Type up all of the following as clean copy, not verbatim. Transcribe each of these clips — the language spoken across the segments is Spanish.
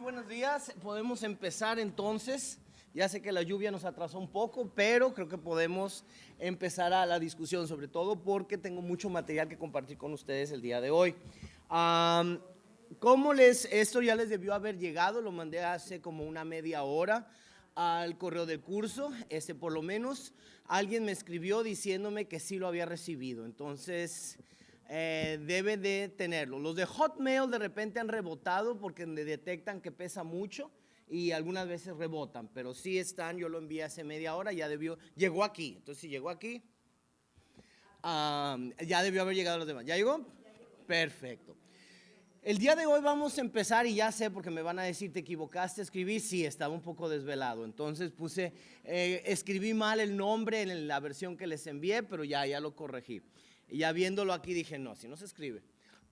buenos días. Podemos empezar entonces. Ya sé que la lluvia nos atrasó un poco, pero creo que podemos empezar a la discusión, sobre todo porque tengo mucho material que compartir con ustedes el día de hoy. Esto ya les debió haber llegado, lo mandé hace como una media hora al correo del curso. Por lo menos alguien me escribió diciéndome que sí lo había recibido, entonces debe de tenerlo. Los de Hotmail de repente han rebotado porque detectan que pesa mucho y algunas veces rebotan, pero sí están. Yo lo envié hace media hora, llegó aquí. Entonces si llegó aquí, ya debió haber llegado a los demás. ¿Ya llegó? Perfecto. El día de hoy vamos a empezar, y ya sé porque me van a decir, ¿te equivocaste? Escribí, sí, estaba un poco desvelado, entonces escribí mal el nombre en la versión que les envié, pero ya lo corregí. Y ya viéndolo aquí dije, no, si no se escribe.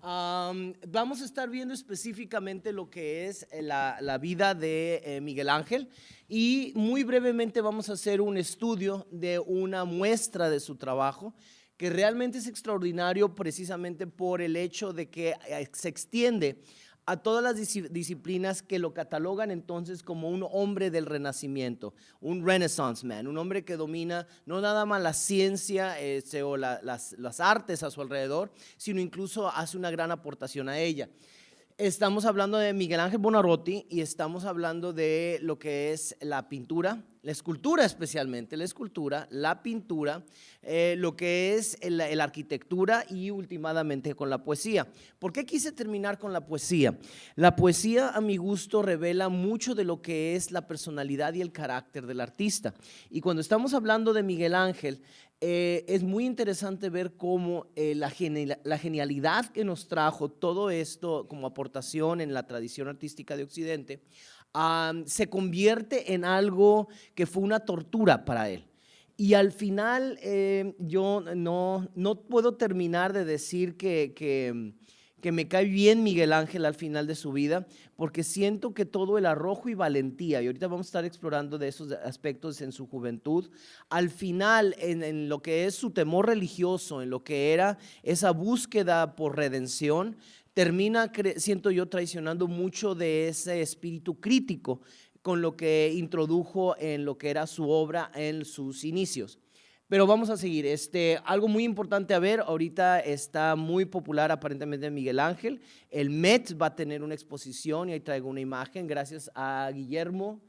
Vamos a estar viendo específicamente lo que es la vida de Miguel Ángel, y muy brevemente vamos a hacer un estudio de una muestra de su trabajo que realmente es extraordinario precisamente por el hecho de que se extiende a todas las disciplinas que lo catalogan entonces como un hombre del Renacimiento, un Renaissance man, un hombre que domina no nada más la ciencia o las artes a su alrededor, sino incluso hace una gran aportación a ella. Estamos hablando de Miguel Ángel Buonarroti y estamos hablando de lo que es la pintura, la escultura especialmente, la pintura, lo que es la arquitectura y últimamente con la poesía. ¿Por qué quise terminar con la poesía? La poesía, a mi gusto, revela mucho de lo que es la personalidad y el carácter del artista. Y cuando estamos hablando de Miguel Ángel, es muy interesante ver cómo la genialidad que nos trajo todo esto como aportación en la tradición artística de Occidente se convierte en algo que fue una tortura para él. Y al final yo no puedo terminar de decir que me cae bien Miguel Ángel al final de su vida, porque siento que todo el arrojo y valentía, y ahorita vamos a estar explorando de esos aspectos en su juventud, al final en lo que es su temor religioso, en lo que era esa búsqueda por redención, termina, siento yo, traicionando mucho de ese espíritu crítico con lo que introdujo en lo que era su obra en sus inicios. Pero vamos a seguir. Algo muy importante a ver, ahorita está muy popular aparentemente Miguel Ángel. El Met va a tener una exposición y ahí traigo una imagen gracias a Guillermo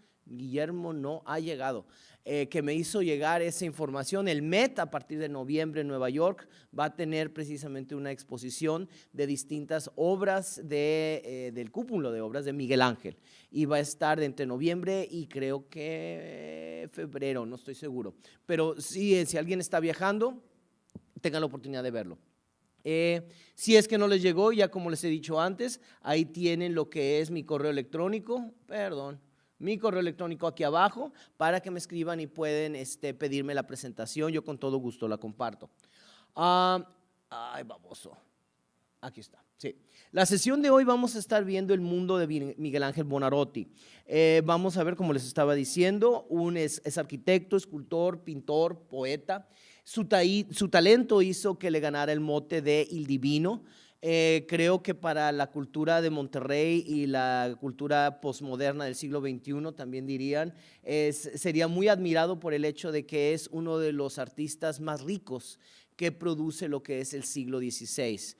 no ha llegado, que me hizo llegar esa información. El Met a partir de noviembre en Nueva York va a tener precisamente una exposición de distintas obras del cúmulo de obras de Miguel Ángel, y va a estar entre noviembre y creo que febrero, no estoy seguro, pero sí, si alguien está viajando, tengan la oportunidad de verlo. Si es que no les llegó, ya como les he dicho antes, ahí tienen lo que es mi correo electrónico, mi correo electrónico aquí abajo para que me escriban y pueden pedirme la presentación. Yo con todo gusto la comparto. Ay, baboso. Aquí está, sí. La sesión de hoy vamos a estar viendo el mundo de Miguel Ángel Buonarroti. Vamos a ver, como les estaba diciendo, es arquitecto, escultor, pintor, poeta. Su talento hizo que le ganara el mote de Il Divino. Creo que para la cultura de Monterrey y la cultura posmoderna del siglo XXI también dirían, sería muy admirado por el hecho de que es uno de los artistas más ricos que produce lo que es el siglo XVI.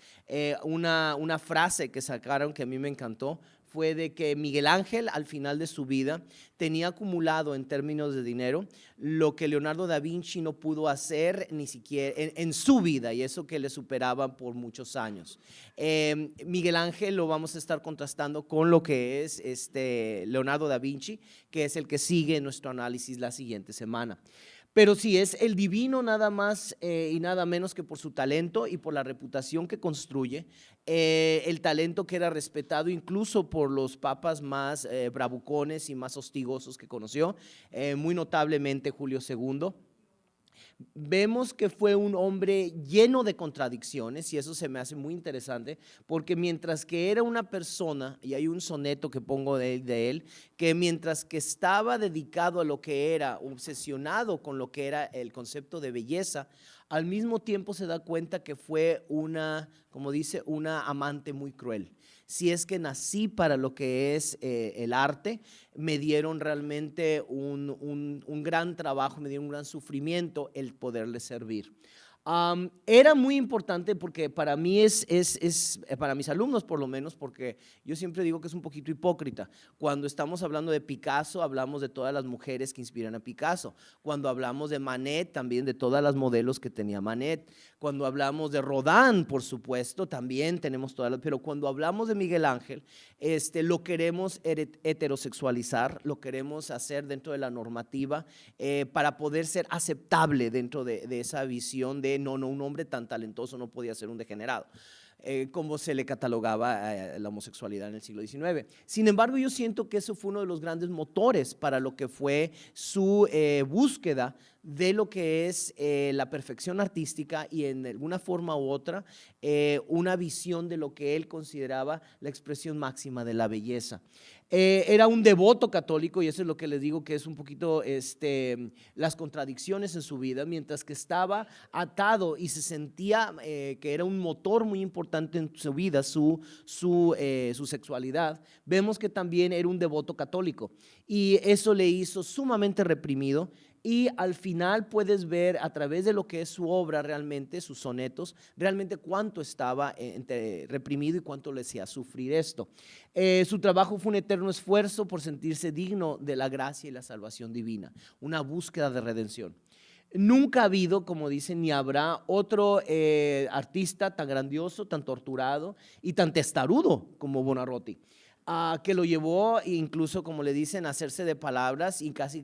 Una frase que sacaron que a mí me encantó fue de que Miguel Ángel al final de su vida tenía acumulado en términos de dinero lo que Leonardo da Vinci no pudo hacer ni siquiera en su vida, y eso que le superaba por muchos años. Miguel Ángel lo vamos a estar contrastando con lo que es Leonardo da Vinci, que es el que sigue en nuestro análisis la siguiente semana. Pero sí, es el divino nada más y nada menos que por su talento y por la reputación que construye, el talento que era respetado incluso por los papas más bravucones y más hostigosos que conoció, muy notablemente Julio II. Vemos que fue un hombre lleno de contradicciones, y eso se me hace muy interesante, porque mientras que era una persona, y hay un soneto que pongo de él, que mientras que estaba dedicado a lo que era, obsesionado con lo que era el concepto de belleza, al mismo tiempo se da cuenta que fue una, como dice, una amante muy cruel. Si es que nací para lo que es el arte, me dieron realmente un gran trabajo, me dieron un gran sufrimiento el poderle servir. Era muy importante porque para mí para mis alumnos por lo menos, porque yo siempre digo que es un poquito hipócrita. Cuando estamos hablando de Picasso, hablamos de todas las mujeres que inspiran a Picasso. Cuando hablamos de Manet, también de todas las modelos que tenía Manet. Cuando hablamos de Rodin, por supuesto, también tenemos todas las, pero cuando hablamos de Miguel Ángel, lo queremos heterosexualizar, lo queremos hacer dentro de la normativa para poder ser aceptable dentro de esa visión de no, un hombre tan talentoso no podía ser un degenerado. Como se le catalogaba la homosexualidad en el siglo XIX. Sin embargo, yo siento que eso fue uno de los grandes motores para lo que fue su búsqueda de lo que es la perfección artística y en alguna forma u otra una visión de lo que él consideraba la expresión máxima de la belleza. Era un devoto católico y eso es lo que les digo que es un poquito las contradicciones en su vida, mientras que estaba atado y se sentía que era un motor muy importante en su vida, su sexualidad. Vemos que también era un devoto católico y eso le hizo sumamente reprimido. Y al final puedes ver a través de lo que es su obra realmente, sus sonetos, realmente cuánto estaba reprimido y cuánto le hacía sufrir esto. Su trabajo fue un eterno esfuerzo por sentirse digno de la gracia y la salvación divina, una búsqueda de redención. Nunca ha habido, como dicen, ni habrá otro artista tan grandioso, tan torturado y tan testarudo como Buonarroti. Que lo llevó incluso, como le dicen, a hacerse de palabras y casi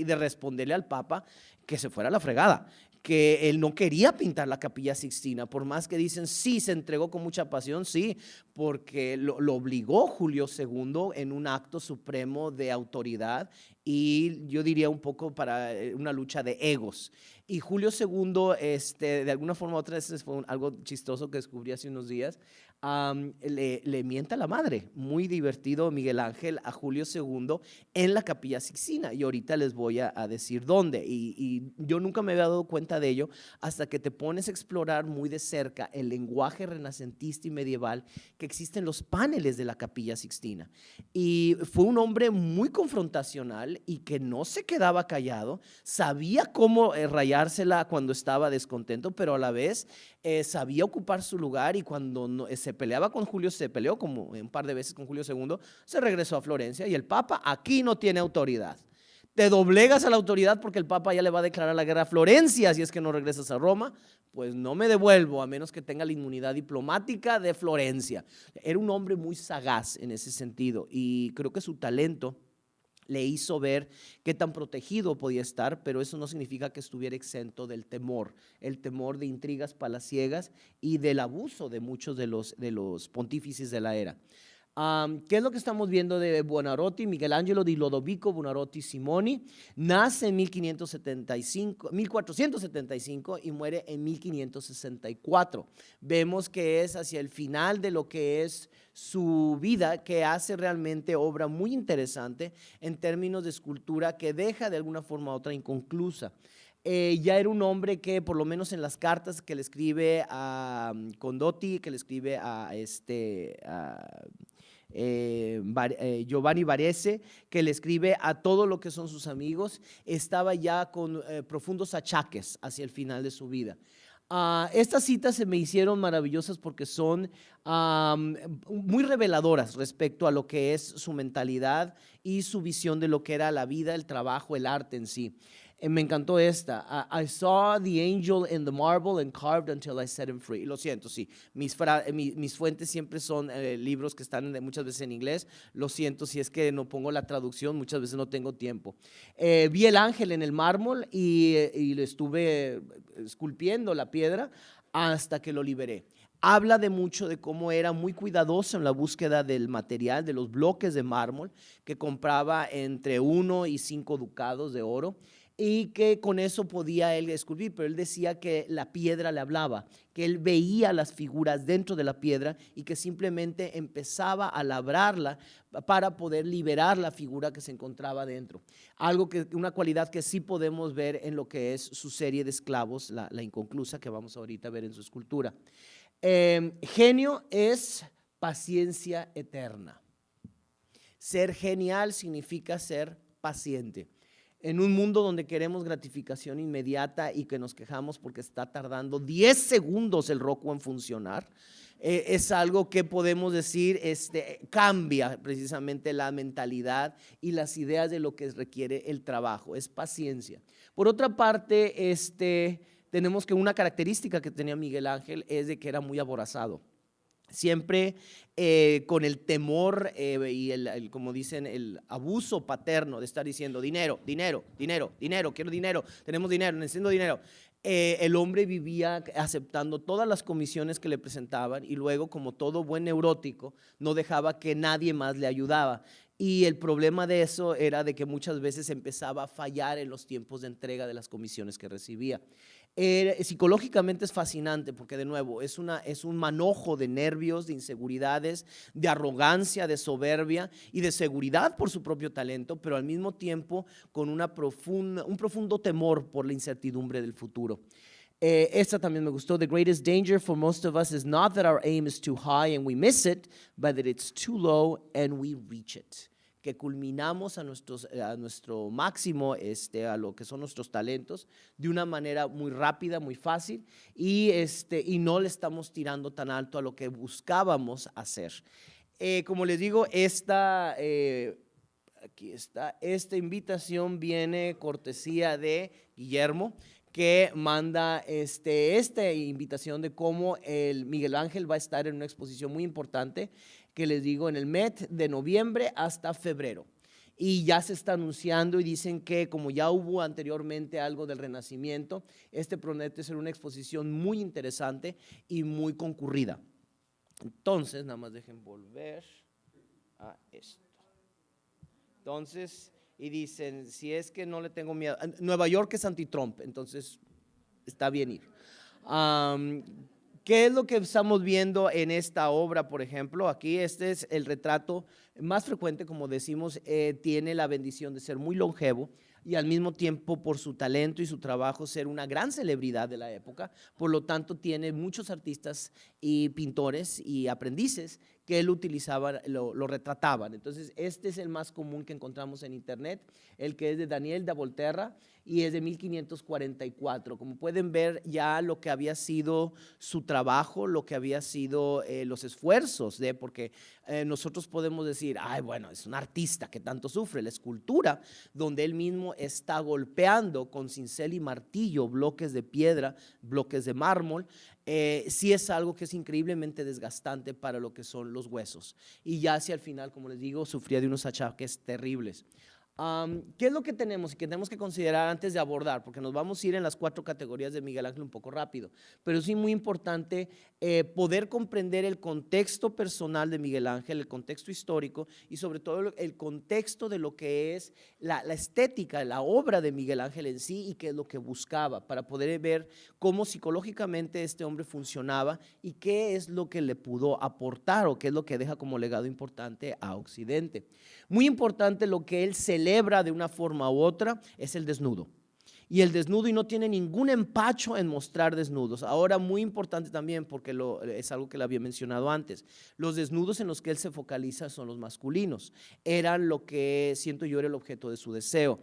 de responderle al Papa que se fuera a la fregada, que él no quería pintar la Capilla Sixtina, por más que dicen sí, se entregó con mucha pasión, sí, porque lo obligó Julio II en un acto supremo de autoridad y yo diría un poco para una lucha de egos. Y Julio II, de alguna forma u otra, fue algo chistoso que descubrí hace unos días, le mienta a la madre, muy divertido Miguel Ángel a Julio II en la Capilla Sixtina y ahorita les voy a decir dónde y yo nunca me había dado cuenta de ello hasta que te pones a explorar muy de cerca el lenguaje renacentista y medieval que existe en los paneles de la Capilla Sixtina y fue un hombre muy confrontacional y que no se quedaba callado, sabía cómo rayársela cuando estaba descontento, pero a la vez sabía ocupar su lugar y cuando se peleaba con Julio, se peleó como un par de veces con Julio II, se regresó a Florencia y el Papa aquí no tiene autoridad. Te doblegas a la autoridad porque el Papa ya le va a declarar la guerra a Florencia si es que no regresas a Roma, pues no me devuelvo a menos que tenga la inmunidad diplomática de Florencia. Era un hombre muy sagaz en ese sentido y creo que su talento le hizo ver qué tan protegido podía estar, pero eso no significa que estuviera exento del temor, el temor de intrigas palaciegas y del abuso de muchos de los pontífices de la era. ¿Qué es lo que estamos viendo de Buonarroti? Michelangelo di Lodovico Buonarroti Simoni nace en 1475 y muere en 1564. Vemos que es hacia el final de lo que es su vida que hace realmente obra muy interesante en términos de escultura que deja de alguna forma u otra inconclusa. Ya era un hombre que por lo menos en las cartas que le escribe a Condotti, que le escribe a Giovanni Varese, que le escribe a todo lo que son sus amigos, estaba ya con profundos achaques hacia el final de su vida. Estas citas se me hicieron maravillosas porque son muy reveladoras respecto a lo que es su mentalidad y su visión de lo que era la vida, el trabajo, el arte en sí. Me encantó esta. I saw the angel in the marble and carved until I set him free. Lo siento, sí. Mis fuentes siempre son libros que están muchas veces en inglés. Lo siento si es que no pongo la traducción, muchas veces no tengo tiempo. Vi el ángel en el mármol y le estuve esculpiendo la piedra hasta que lo liberé. Habla de mucho de cómo era muy cuidadoso en la búsqueda del material, de los bloques de mármol que compraba entre 1 y 5 ducados de oro. y que con eso podía él esculpir, pero él decía que la piedra le hablaba, que él veía las figuras dentro de la piedra y que simplemente empezaba a labrarla para poder liberar la figura que se encontraba dentro. Una cualidad que sí podemos ver en lo que es su serie de esclavos, la inconclusa, que vamos ahorita a ver en su escultura. Genio es paciencia eterna. Ser genial significa ser paciente. En un mundo donde queremos gratificación inmediata y que nos quejamos porque está tardando 10 segundos el Roku en funcionar, es algo que podemos decir cambia precisamente la mentalidad y las ideas de lo que requiere el trabajo, es paciencia. Por otra parte, tenemos que una característica que tenía Miguel Ángel es de que era muy aborazado. Siempre con el temor y como dicen, el abuso paterno de estar diciendo dinero, dinero, dinero, dinero, quiero dinero, tenemos dinero, necesito dinero. El hombre vivía aceptando todas las comisiones que le presentaban y luego, como todo buen neurótico, no dejaba que nadie más le ayudaba. Y el problema de eso era de que muchas veces empezaba a fallar en los tiempos de entrega de las comisiones que recibía. Psicológicamente es fascinante porque, de nuevo, es un manojo de nervios, de inseguridades, de arrogancia, de soberbia y de seguridad por su propio talento, pero al mismo tiempo con un profundo temor por la incertidumbre del futuro. Esta también me gustó. The greatest danger for most of us is not that our aim is too high and we miss it, but that it's too low and we reach it. Que culminamos a nuestro máximo, a lo que son nuestros talentos, de una manera muy rápida, muy fácil, y no le estamos tirando tan alto a lo que buscábamos hacer. Como les digo, aquí está, esta invitación viene cortesía de Guillermo, que manda esta invitación de cómo el Miguel Ángel va a estar en una exposición muy importante, que les digo, en el Met de noviembre hasta febrero. Y ya se está anunciando y dicen que como ya hubo anteriormente algo del Renacimiento, promete ser una exposición muy interesante y muy concurrida. Entonces, nada más dejen volver a esto. Entonces, y dicen, si es que no le tengo miedo, Nueva York es anti-Trump, entonces está bien ir. ¿Qué es lo que estamos viendo en esta obra, por ejemplo? Aquí este es el retrato más frecuente, como decimos, tiene la bendición de ser muy longevo y al mismo tiempo, por su talento y su trabajo, ser una gran celebridad de la época. Por lo tanto, tiene muchos artistas y pintores y aprendices que él utilizaba, lo retrataban. Entonces, este es el más común que encontramos en internet, el que es de Daniel da Volterra y es de 1544. Como pueden ver, ya lo que había sido su trabajo, lo que había sido los esfuerzos porque nosotros podemos decir, ay, bueno, es un artista que tanto sufre. La escultura, donde él mismo está golpeando con cincel y martillo bloques de piedra, bloques de mármol, sí es algo que es increíblemente desgastante para lo que son los huesos. Y ya hacia el final, como les digo, sufría de unos achaques terribles. ¿Qué es lo que tenemos y que tenemos que considerar antes de abordar? Porque nos vamos a ir en las 4 categorías de Miguel Ángel un poco rápido, pero sí muy importante poder comprender el contexto personal de Miguel Ángel, el contexto histórico y sobre todo el contexto de lo que es la estética, la obra de Miguel Ángel en sí y qué es lo que buscaba, para poder ver cómo psicológicamente este hombre funcionaba y qué es lo que le pudo aportar o qué es lo que deja como legado importante a Occidente. Muy importante, lo que él celebra de una forma u otra es el desnudo. Y el desnudo, y no tiene ningún empacho en mostrar desnudos. Ahora, muy importante también, porque es algo que le había mencionado antes, los desnudos en los que él se focaliza son los masculinos. Eran lo que siento yo era el objeto de su deseo.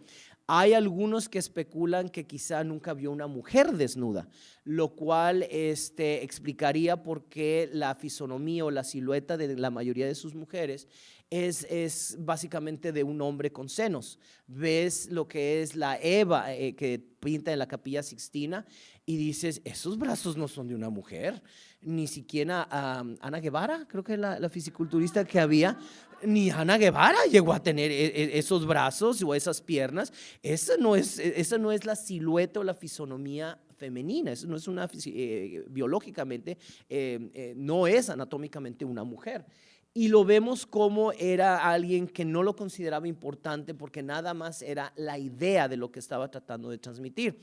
Hay algunos que especulan que quizá nunca vio una mujer desnuda, lo cual explicaría por qué la fisonomía o la silueta de la mayoría de sus mujeres es básicamente de un hombre con senos. Ves lo que es la Eva que pinta en la Capilla Sixtina y dices, esos brazos no son de una mujer. Ni siquiera Ana Guevara, creo que es la fisiculturista que había, ni Ana Guevara llegó a tener esos brazos o esas piernas. Esa no es la silueta o la fisonomía femenina. Eso no es biológicamente, no es anatómicamente una mujer. y lo vemos como era alguien que no lo consideraba importante porque nada más era la idea de lo que estaba tratando de transmitir.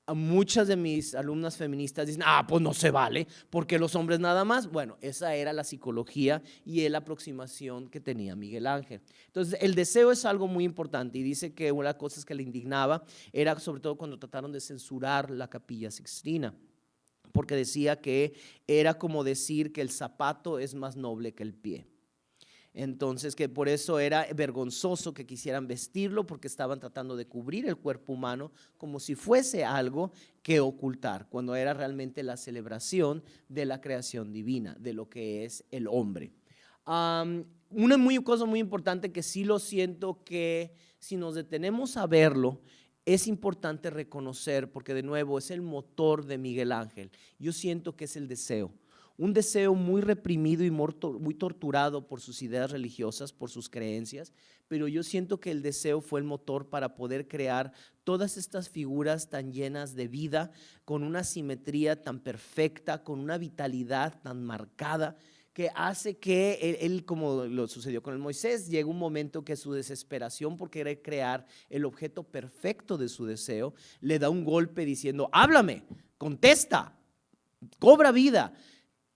A muchas de mis alumnas feministas dicen, pues no se vale, porque los hombres nada más. Bueno, esa era la psicología y la aproximación que tenía Miguel Ángel. Entonces, el deseo es algo muy importante y dice que una de las cosas que le indignaba era sobre todo cuando trataron de censurar la Capilla Sixtina, porque decía que era como decir que el zapato es más noble que el pie. Entonces, que por eso era vergonzoso que quisieran vestirlo, porque estaban tratando de cubrir el cuerpo humano como si fuese algo que ocultar, cuando era realmente la celebración de la creación divina, de lo que es el hombre. Una cosa muy importante que sí lo siento que si nos detenemos a verlo, es importante reconocer, porque de nuevo es el motor de Miguel Ángel. Yo siento que es el deseo. Un deseo muy reprimido y muy torturado por sus ideas religiosas, por sus creencias, pero yo siento que el deseo fue el motor para poder crear todas estas figuras tan llenas de vida, con una simetría tan perfecta, con una vitalidad tan marcada, que hace que él, como lo sucedió con el Moisés, llega un momento que su desesperación por querer crear el objeto perfecto de su deseo, le da un golpe diciendo, háblame, contesta, cobra vida.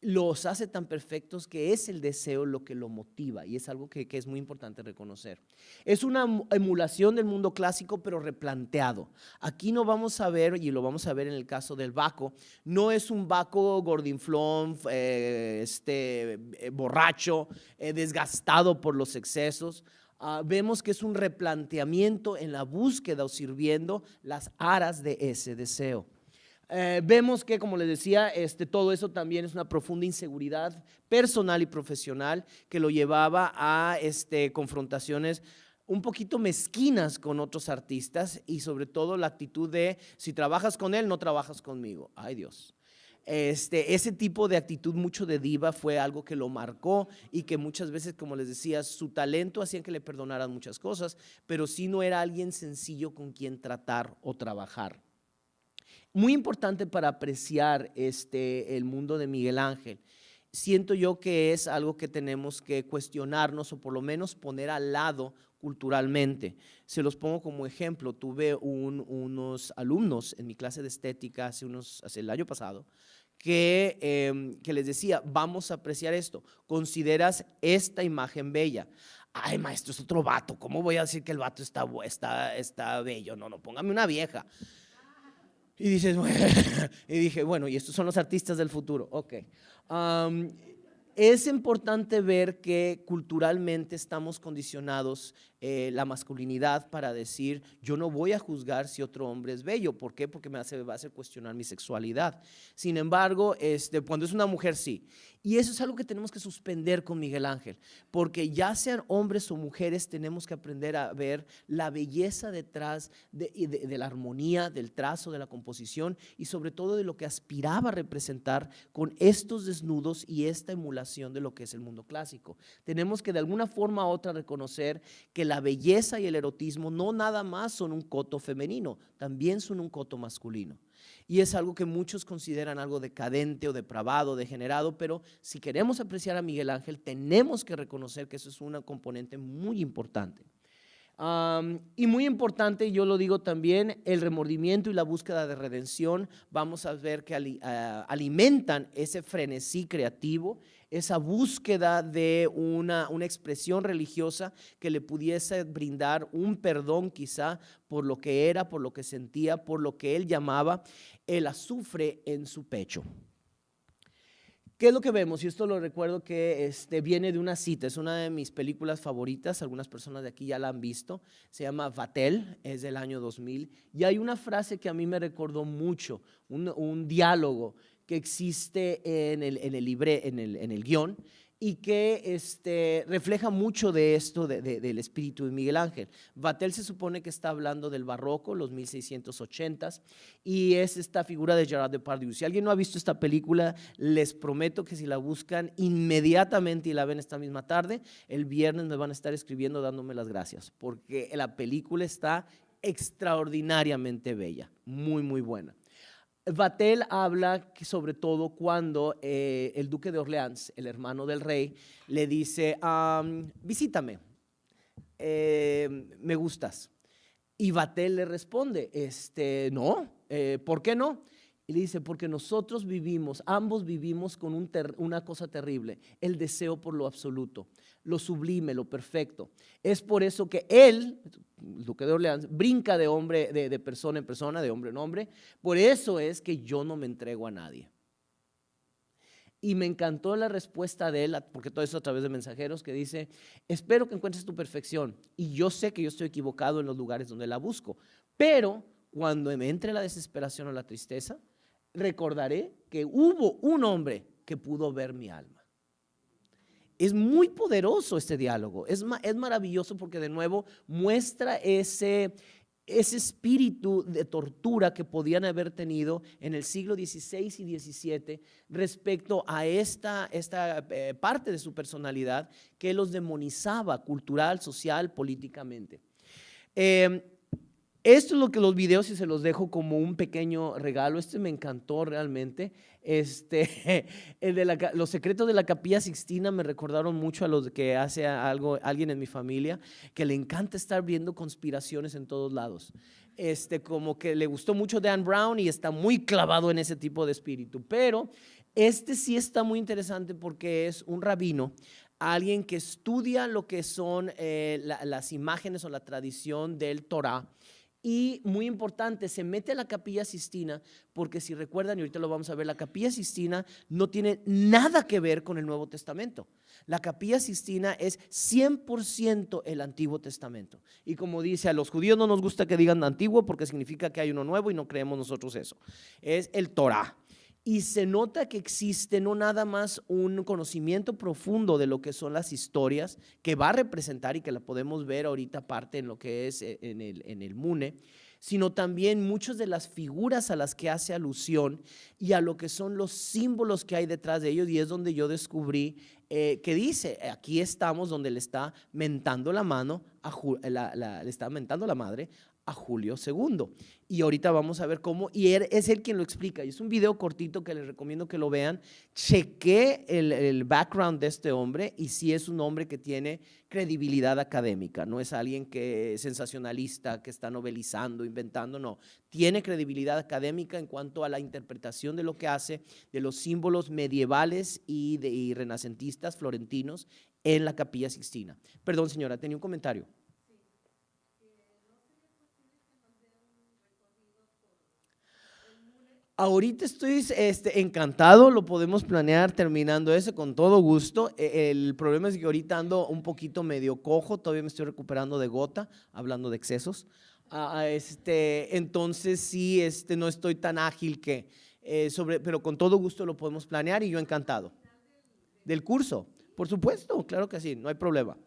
Los hace tan perfectos que es el deseo lo que lo motiva, y es algo que es muy importante reconocer. Es una emulación del mundo clásico, pero replanteado. Aquí no vamos a ver, y lo vamos a ver en el caso del Baco, no es un Baco gordinflón, borracho, desgastado por los excesos. Vemos que es un replanteamiento en la búsqueda o sirviendo las aras de ese deseo. Vemos que, como les decía, todo eso también es una profunda inseguridad personal y profesional que lo llevaba a confrontaciones un poquito mezquinas con otros artistas, y sobre todo la actitud de si trabajas con él, no trabajas conmigo. Ay, Dios. Ese tipo de actitud mucho de diva fue algo que lo marcó, y que muchas veces, como les decía, su talento hacía que le perdonaran muchas cosas, pero sí no era alguien sencillo con quien tratar o trabajar. Muy importante para apreciar el mundo de Miguel Ángel. Siento yo que es algo que tenemos que cuestionarnos, o por lo menos poner al lado culturalmente. Se los pongo como ejemplo. Tuve unos alumnos en mi clase de estética hace el año pasado que les decía, vamos a apreciar esto. ¿Consideras esta imagen bella? Ay, maestro, es otro vato. ¿Cómo voy a decir que el vato está bello? No, póngame una vieja. Y dices, y dije, bueno, y estos son los artistas del futuro. Ok. Es importante ver que culturalmente estamos condicionados la masculinidad para decir, yo no voy a juzgar si otro hombre es bello. ¿Por qué? Porque va a hacer cuestionar mi sexualidad. Sin embargo, cuando es una mujer, sí. Y eso es algo que tenemos que suspender con Miguel Ángel, porque ya sean hombres o mujeres, tenemos que aprender a ver la belleza detrás de la armonía, del trazo, de la composición, y sobre todo de lo que aspiraba a representar con estos desnudos y esta emulación de lo que es el mundo clásico. Tenemos que de alguna forma u otra reconocer que la belleza y el erotismo no nada más son un coto femenino, también son un coto masculino. Y es algo que muchos consideran algo decadente o depravado, degenerado, pero si queremos apreciar a Miguel Ángel, tenemos que reconocer que eso es una componente muy importante. Y muy importante, yo lo digo también, el remordimiento y la búsqueda de redención. Vamos a ver que alimentan ese frenesí creativo, esa búsqueda de una expresión religiosa que le pudiese brindar un perdón quizá por lo que era, por lo que sentía, por lo que él llamaba el azufre en su pecho. ¿Qué es lo que vemos? Y esto lo recuerdo que viene de una cita, es una de mis películas favoritas, algunas personas de aquí ya la han visto, se llama Vatel, es del año 2000, y hay una frase que a mí me recordó mucho, un diálogo que existe en el guión, y que refleja mucho de esto del espíritu de Miguel Ángel. Vatel se supone que está hablando del barroco, los 1680s, y es esta figura de Gerard Depardieu. Si alguien no ha visto esta película, les prometo que si la buscan inmediatamente y la ven esta misma tarde, el viernes me van a estar escribiendo dándome las gracias, porque la película está extraordinariamente bella, muy, muy buena. Vatel habla sobre todo cuando el duque de Orleans, el hermano del rey, le dice, visítame, me gustas. Y Vatel le responde, no, ¿por qué no? Y le dice, porque nosotros vivimos, ambos vivimos con una cosa terrible, el deseo por lo absoluto, lo sublime, lo perfecto. Es por eso que él, el duque de Orleans, brinca de persona en persona, de hombre en hombre. Por eso es que yo no me entrego a nadie. Y me encantó la respuesta de él, porque todo eso a través de mensajeros, que dice, espero que encuentres tu perfección. Y yo sé que yo estoy equivocado en los lugares donde la busco, pero cuando me entre la desesperación o la tristeza, recordaré que hubo un hombre que pudo ver mi alma. Es muy poderoso este diálogo, es maravilloso porque de nuevo muestra ese espíritu de tortura que podían haber tenido en el siglo XVI y XVII respecto a esta parte de su personalidad que los demonizaba cultural, social, políticamente. Esto es lo que los videos, y se los dejo como un pequeño regalo. Me encantó realmente. Los secretos de la Capilla Sixtina me recordaron mucho a los que hace alguien en mi familia que le encanta estar viendo conspiraciones en todos lados. Como que le gustó mucho Dan Brown y está muy clavado en ese tipo de espíritu. Pero sí está muy interesante porque es un rabino, alguien que estudia lo que son las imágenes o la tradición del Torah. Y muy importante, se mete a la Capilla Sixtina porque si recuerdan, y ahorita lo vamos a ver, la Capilla Sixtina no tiene nada que ver con el Nuevo Testamento. La Capilla Sixtina es 100% el Antiguo Testamento. Y como dice, a los judíos no nos gusta que digan antiguo porque significa que hay uno nuevo y no creemos nosotros eso. Es el Torah. Y se nota que existe no nada más un conocimiento profundo de lo que son las historias que va a representar y que la podemos ver ahorita aparte en lo que es en el Mune, sino también muchas de las figuras a las que hace alusión y a lo que son los símbolos que hay detrás de ellos. Y es donde yo descubrí que dice, aquí estamos donde le está mentando la mano, le está mentando la madre a Julio II. Y ahorita vamos a ver cómo, y es él quien lo explica. Y es un video cortito que les recomiendo que lo vean. Chequé el background de este hombre y sí es un hombre que tiene credibilidad académica. No es alguien que es sensacionalista, que está novelizando, inventando, no. Tiene credibilidad académica en cuanto a la interpretación de lo que hace, de los símbolos medievales y renacentistas florentinos en la Capilla Sixtina. Perdón, señora, tenía un comentario. Ahorita estoy encantado, lo podemos planear terminando eso con todo gusto. El problema es que ahorita ando un poquito medio cojo, todavía me estoy recuperando de gota, hablando de excesos. Entonces sí, no estoy tan ágil pero con todo gusto lo podemos planear y yo encantado. ¿Del curso? Por supuesto, claro que sí, no hay problema.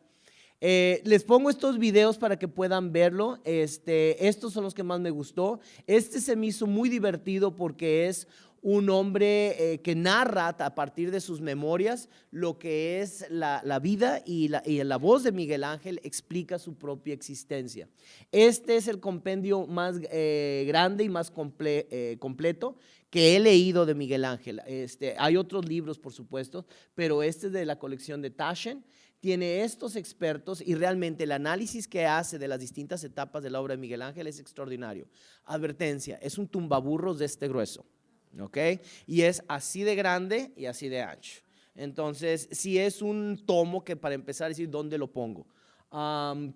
Les pongo estos videos para que puedan verlo. Estos son los que más me gustó. Se me hizo muy divertido porque es un hombre que narra a partir de sus memorias lo que es la vida y la voz de Miguel Ángel explica su propia existencia. Es el compendio más grande y más completo que he leído de Miguel Ángel. Hay otros libros, por supuesto, pero es de la colección de Taschen. Tiene estos expertos y realmente el análisis que hace de las distintas etapas de la obra de Miguel Ángel es extraordinario. Advertencia, es un tumbaburros de este grueso, ¿ok? Y es así de grande y así de ancho. Entonces, sí es un tomo que para empezar a decir dónde lo pongo.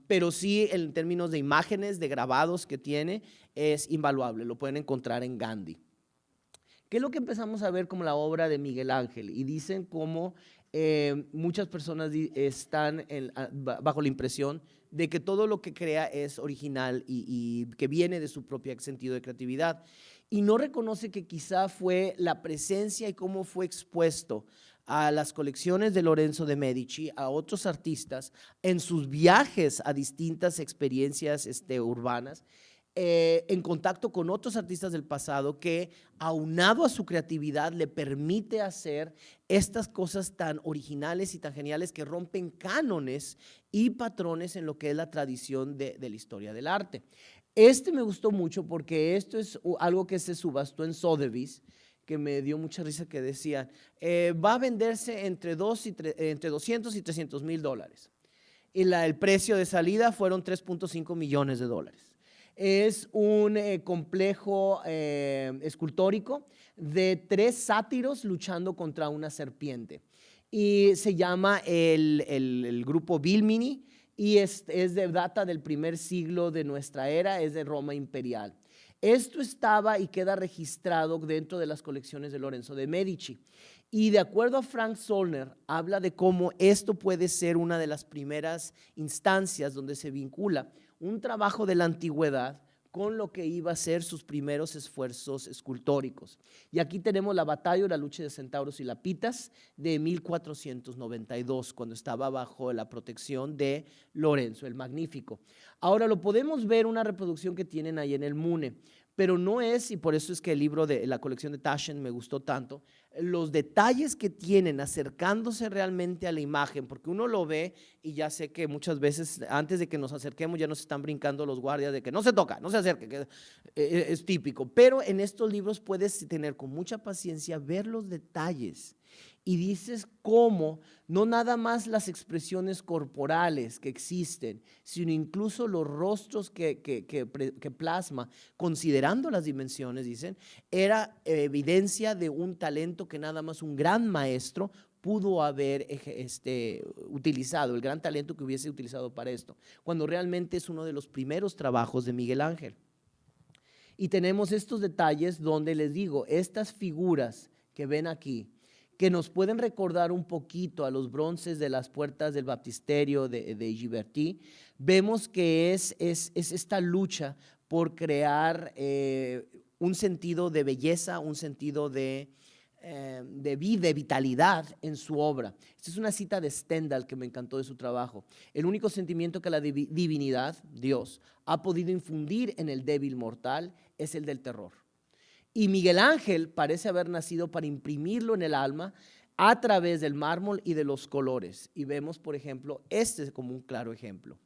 Pero sí en términos de imágenes, de grabados que tiene, es invaluable, lo pueden encontrar en Gandhi. ¿Qué es lo que empezamos a ver como la obra de Miguel Ángel? Y dicen cómo muchas personas están bajo la impresión de que todo lo que crea es original y que viene de su propio sentido de creatividad y no reconoce que quizá fue la presencia y cómo fue expuesto a las colecciones de Lorenzo de Medici, a otros artistas en sus viajes a distintas experiencias urbanas, en contacto con otros artistas del pasado que, aunado a su creatividad, le permite hacer estas cosas tan originales y tan geniales que rompen cánones y patrones en lo que es la tradición de la historia del arte. Este me gustó mucho porque esto es algo que se subastó en Sotheby's, que me dio mucha risa, que decían, va a venderse entre 200 y 300 mil dólares. Y el precio de salida fueron 3.5 millones de dólares. Es un complejo escultórico de 3 sátiros luchando contra una serpiente. Y se llama el grupo Bimini, y data del primer siglo de nuestra era, es de Roma imperial. Esto estaba y queda registrado dentro de las colecciones de Lorenzo de Medici. Y de acuerdo a Frank Zollner, habla de cómo esto puede ser una de las primeras instancias donde se vincula un trabajo de la antigüedad con lo que iba a ser sus primeros esfuerzos escultóricos. Y aquí tenemos la batalla o la lucha de centauros y lapitas de 1492, cuando estaba bajo la protección de Lorenzo el Magnífico. Ahora lo podemos ver una reproducción que tienen ahí en el MUNE, pero no es, y por eso es que el libro de la colección de Taschen me gustó tanto, los detalles que tienen acercándose realmente a la imagen, porque uno lo ve y ya sé que muchas veces antes de que nos acerquemos ya nos están brincando los guardias de que no se toca, no se acerque, que es típico, pero en estos libros puedes tener con mucha paciencia, ver los detalles. Y dices cómo no nada más las expresiones corporales que existen, sino incluso los rostros que plasma, considerando las dimensiones, dicen, era evidencia de un talento que nada más un gran maestro pudo haber utilizado, el gran talento que hubiese utilizado para esto, cuando realmente es uno de los primeros trabajos de Miguel Ángel. Y tenemos estos detalles donde les digo, estas figuras que ven aquí, que nos pueden recordar un poquito a los bronces de las puertas del baptisterio de Giberti, vemos que es esta lucha por crear un sentido de belleza, un sentido de vida, de vitalidad en su obra. Esta es una cita de Stendhal que me encantó de su trabajo. El único sentimiento que la divinidad, Dios, ha podido infundir en el débil mortal es el del terror. Y Miguel Ángel parece haber nacido para imprimirlo en el alma a través del mármol y de los colores. Y vemos, por ejemplo, este es como un claro ejemplo.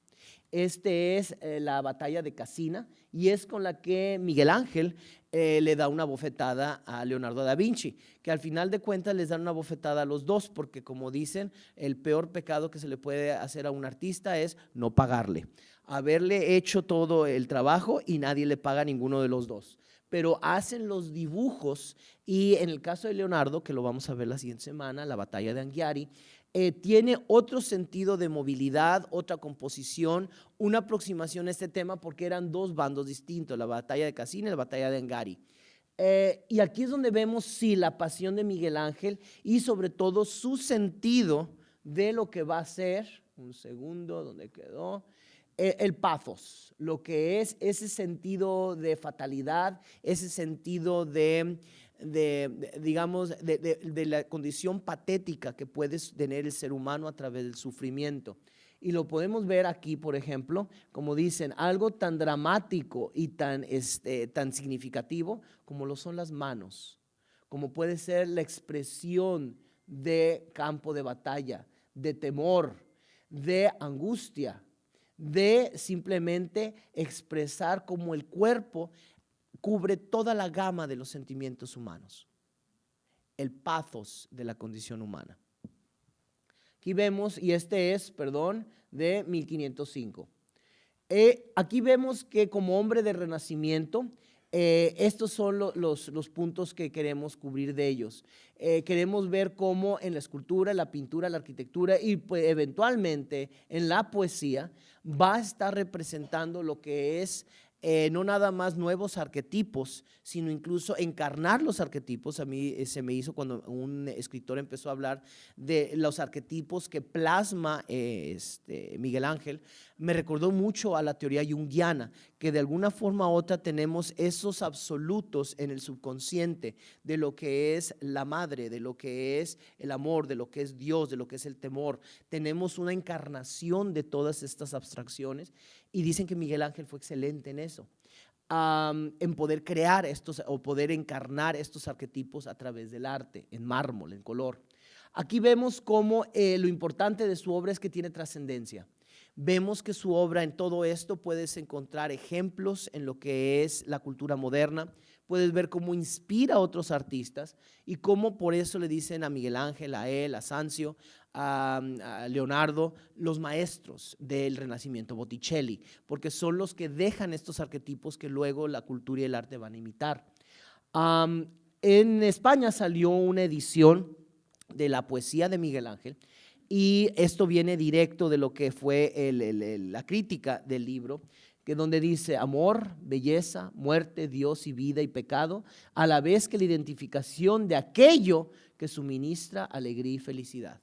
Este es la batalla de Cassina y es con la que Miguel Ángel le da una bofetada a Leonardo da Vinci, que al final de cuentas les dan una bofetada a los dos, porque como dicen, el peor pecado que se le puede hacer a un artista es no pagarle, haberle hecho todo el trabajo y nadie le paga a ninguno de los dos. Pero hacen los dibujos y en el caso de Leonardo, que lo vamos a ver la siguiente semana, la batalla de Anghiari, tiene otro sentido de movilidad, otra composición, una aproximación a este tema porque eran dos bandos distintos, la batalla de Cassina y la batalla de Anghiari. Y aquí es donde vemos, sí, la pasión de Miguel Ángel y sobre todo su sentido de lo que va a ser, un segundo, ¿dónde quedó? El pathos, lo que es ese sentido de fatalidad, ese sentido digamos, de la condición patética que puede tener el ser humano a través del sufrimiento. Y lo podemos ver aquí, por ejemplo, como dicen, algo tan dramático y tan significativo como lo son las manos, como puede ser la expresión de campo de batalla, de temor, de angustia, de simplemente expresar cómo el cuerpo cubre toda la gama de los sentimientos humanos, el pathos de la condición humana. Aquí vemos, y este es, perdón, de 1505. Aquí vemos que como hombre de renacimiento, estos son los puntos que queremos cubrir de ellos. Queremos ver cómo en la escultura, la pintura, la arquitectura y pues, eventualmente en la poesía va a estar representando lo que es no nada más nuevos arquetipos, sino incluso encarnar los arquetipos. A mí se me hizo cuando un escritor empezó a hablar de los arquetipos que plasma Miguel Ángel, me recordó mucho a la teoría junguiana, que de alguna forma u otra tenemos esos absolutos en el subconsciente de lo que es la madre, de lo que es el amor, de lo que es Dios, de lo que es el temor. Tenemos una encarnación de todas estas abstracciones y dicen que Miguel Ángel fue excelente en eso, en poder crear estos o poder encarnar estos arquetipos a través del arte, en mármol, en color. Aquí vemos cómo lo importante de su obra es que tiene trascendencia. Vemos que su obra en todo esto puedes encontrar ejemplos en lo que es la cultura moderna, puedes ver cómo inspira a otros artistas y cómo por eso le dicen a Miguel Ángel, a él, a Sanzio, a Leonardo, los maestros del Renacimiento, Botticelli, porque son los que dejan estos arquetipos que luego la cultura y el arte van a imitar. En España salió una edición de la poesía de Miguel Ángel y esto viene directo de lo que fue la crítica del libro, que donde dice amor, belleza, muerte, Dios y vida y pecado, a la vez que la identificación de aquello que suministra alegría y felicidad.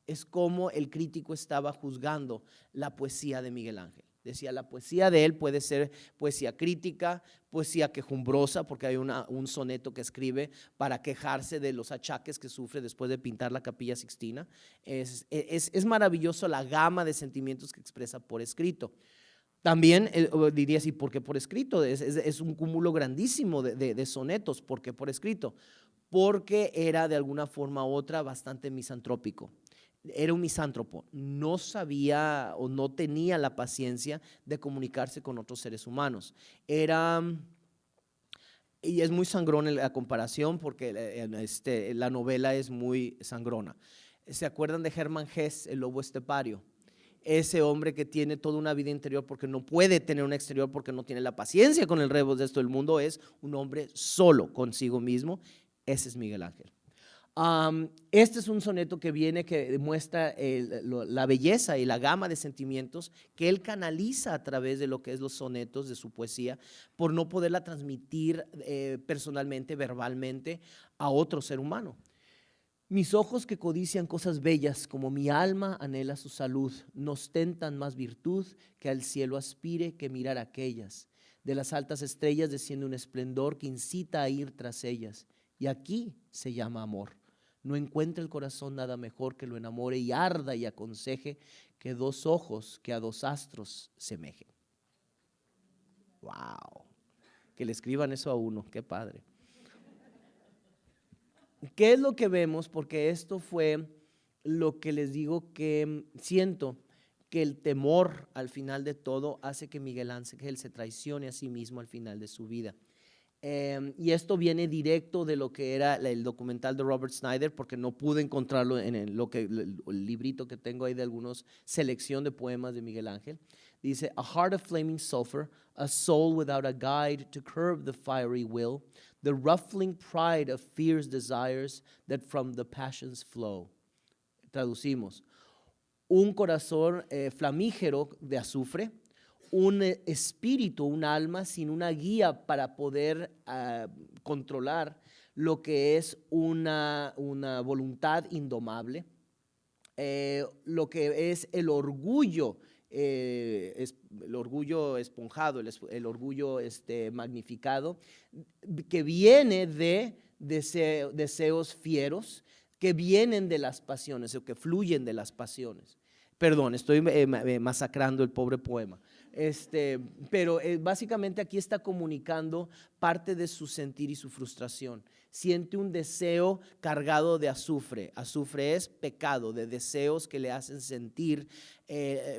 Es como el crítico estaba juzgando la poesía de Miguel Ángel. Decía, la poesía de él puede ser poesía crítica, poesía quejumbrosa, porque hay un soneto que escribe para quejarse de los achaques que sufre después de pintar la Capilla Sixtina. Es maravilloso la gama de sentimientos que expresa por escrito. También dirías, ¿y por qué por escrito? Es un cúmulo grandísimo de sonetos. ¿Por qué por escrito? Porque era de alguna forma u otra bastante misantrópico. Era un misántropo, no sabía o no tenía la paciencia de comunicarse con otros seres humanos. Y es muy sangrona la comparación porque la novela es muy sangrona. ¿Se acuerdan de Hermann Hesse, el lobo estepario? Ese hombre que tiene toda una vida interior porque no puede tener un exterior porque no tiene la paciencia con el resto del mundo, es un hombre solo consigo mismo. Ese es Miguel Ángel. Este es un soneto que viene, que muestra la belleza y la gama de sentimientos que él canaliza a través de lo que es los sonetos de su poesía, por no poderla transmitir personalmente, verbalmente a otro ser humano. Mis ojos que codician cosas bellas, como mi alma anhela su salud, no ostentan más virtud que al cielo aspire que mirar aquellas. De las altas estrellas desciende un esplendor que incita a ir tras ellas, y aquí se llama amor. No encuentra el corazón nada mejor que lo enamore y arda y aconseje que dos ojos que a dos astros semejen. ¡Wow! Que le escriban eso a uno, qué padre. ¿Qué es lo que vemos? Porque esto fue lo que les digo que siento que el temor al final de todo hace que Miguel Ángel se traicione a sí mismo al final de su vida. Y esto viene directo de lo que era el documental de Robert Snyder, porque no pude encontrarlo en el librito que tengo ahí de algunos selección de poemas de Miguel Ángel. Dice, a heart of flaming sulfur, a soul without a guide to curb the fiery will, the ruffling pride of fierce desires that from the passions flow. Traducimos, un corazón flamígero de azufre, un espíritu, un alma sin una guía para poder controlar lo que es una voluntad indomable, lo que es el orgullo esponjado, el orgullo magnificado, que viene de deseos fieros, que vienen de las pasiones o que fluyen de las pasiones. Perdón, estoy masacrando el pobre poema. Pero básicamente aquí está comunicando parte de su sentir y su frustración. Siente un deseo cargado de azufre. Azufre es pecado, de deseos que le hacen sentir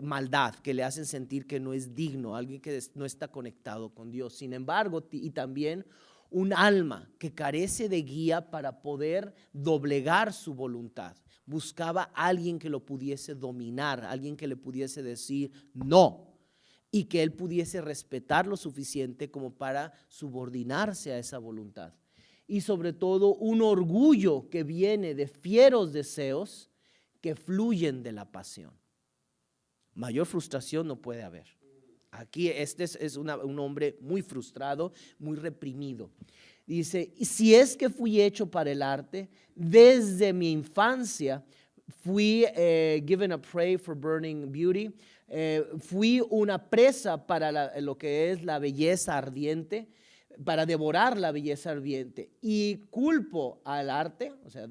maldad, que le hacen sentir que no es digno, alguien que no está conectado con Dios. Sin embargo, y también un alma que carece de guía para poder doblegar su voluntad. Buscaba a alguien que lo pudiese dominar, alguien que le pudiese decir no, y que él pudiese respetar lo suficiente como para subordinarse a esa voluntad. Y sobre todo un orgullo que viene de fieros deseos que fluyen de la pasión. Mayor frustración no puede haber. Aquí es un hombre muy frustrado, muy reprimido. Dice, si es que fui hecho para el arte, desde mi infancia fui given a prey for burning beauty, fui una presa para lo que es la belleza ardiente, para devorar la belleza ardiente, y culpo al arte, o sea,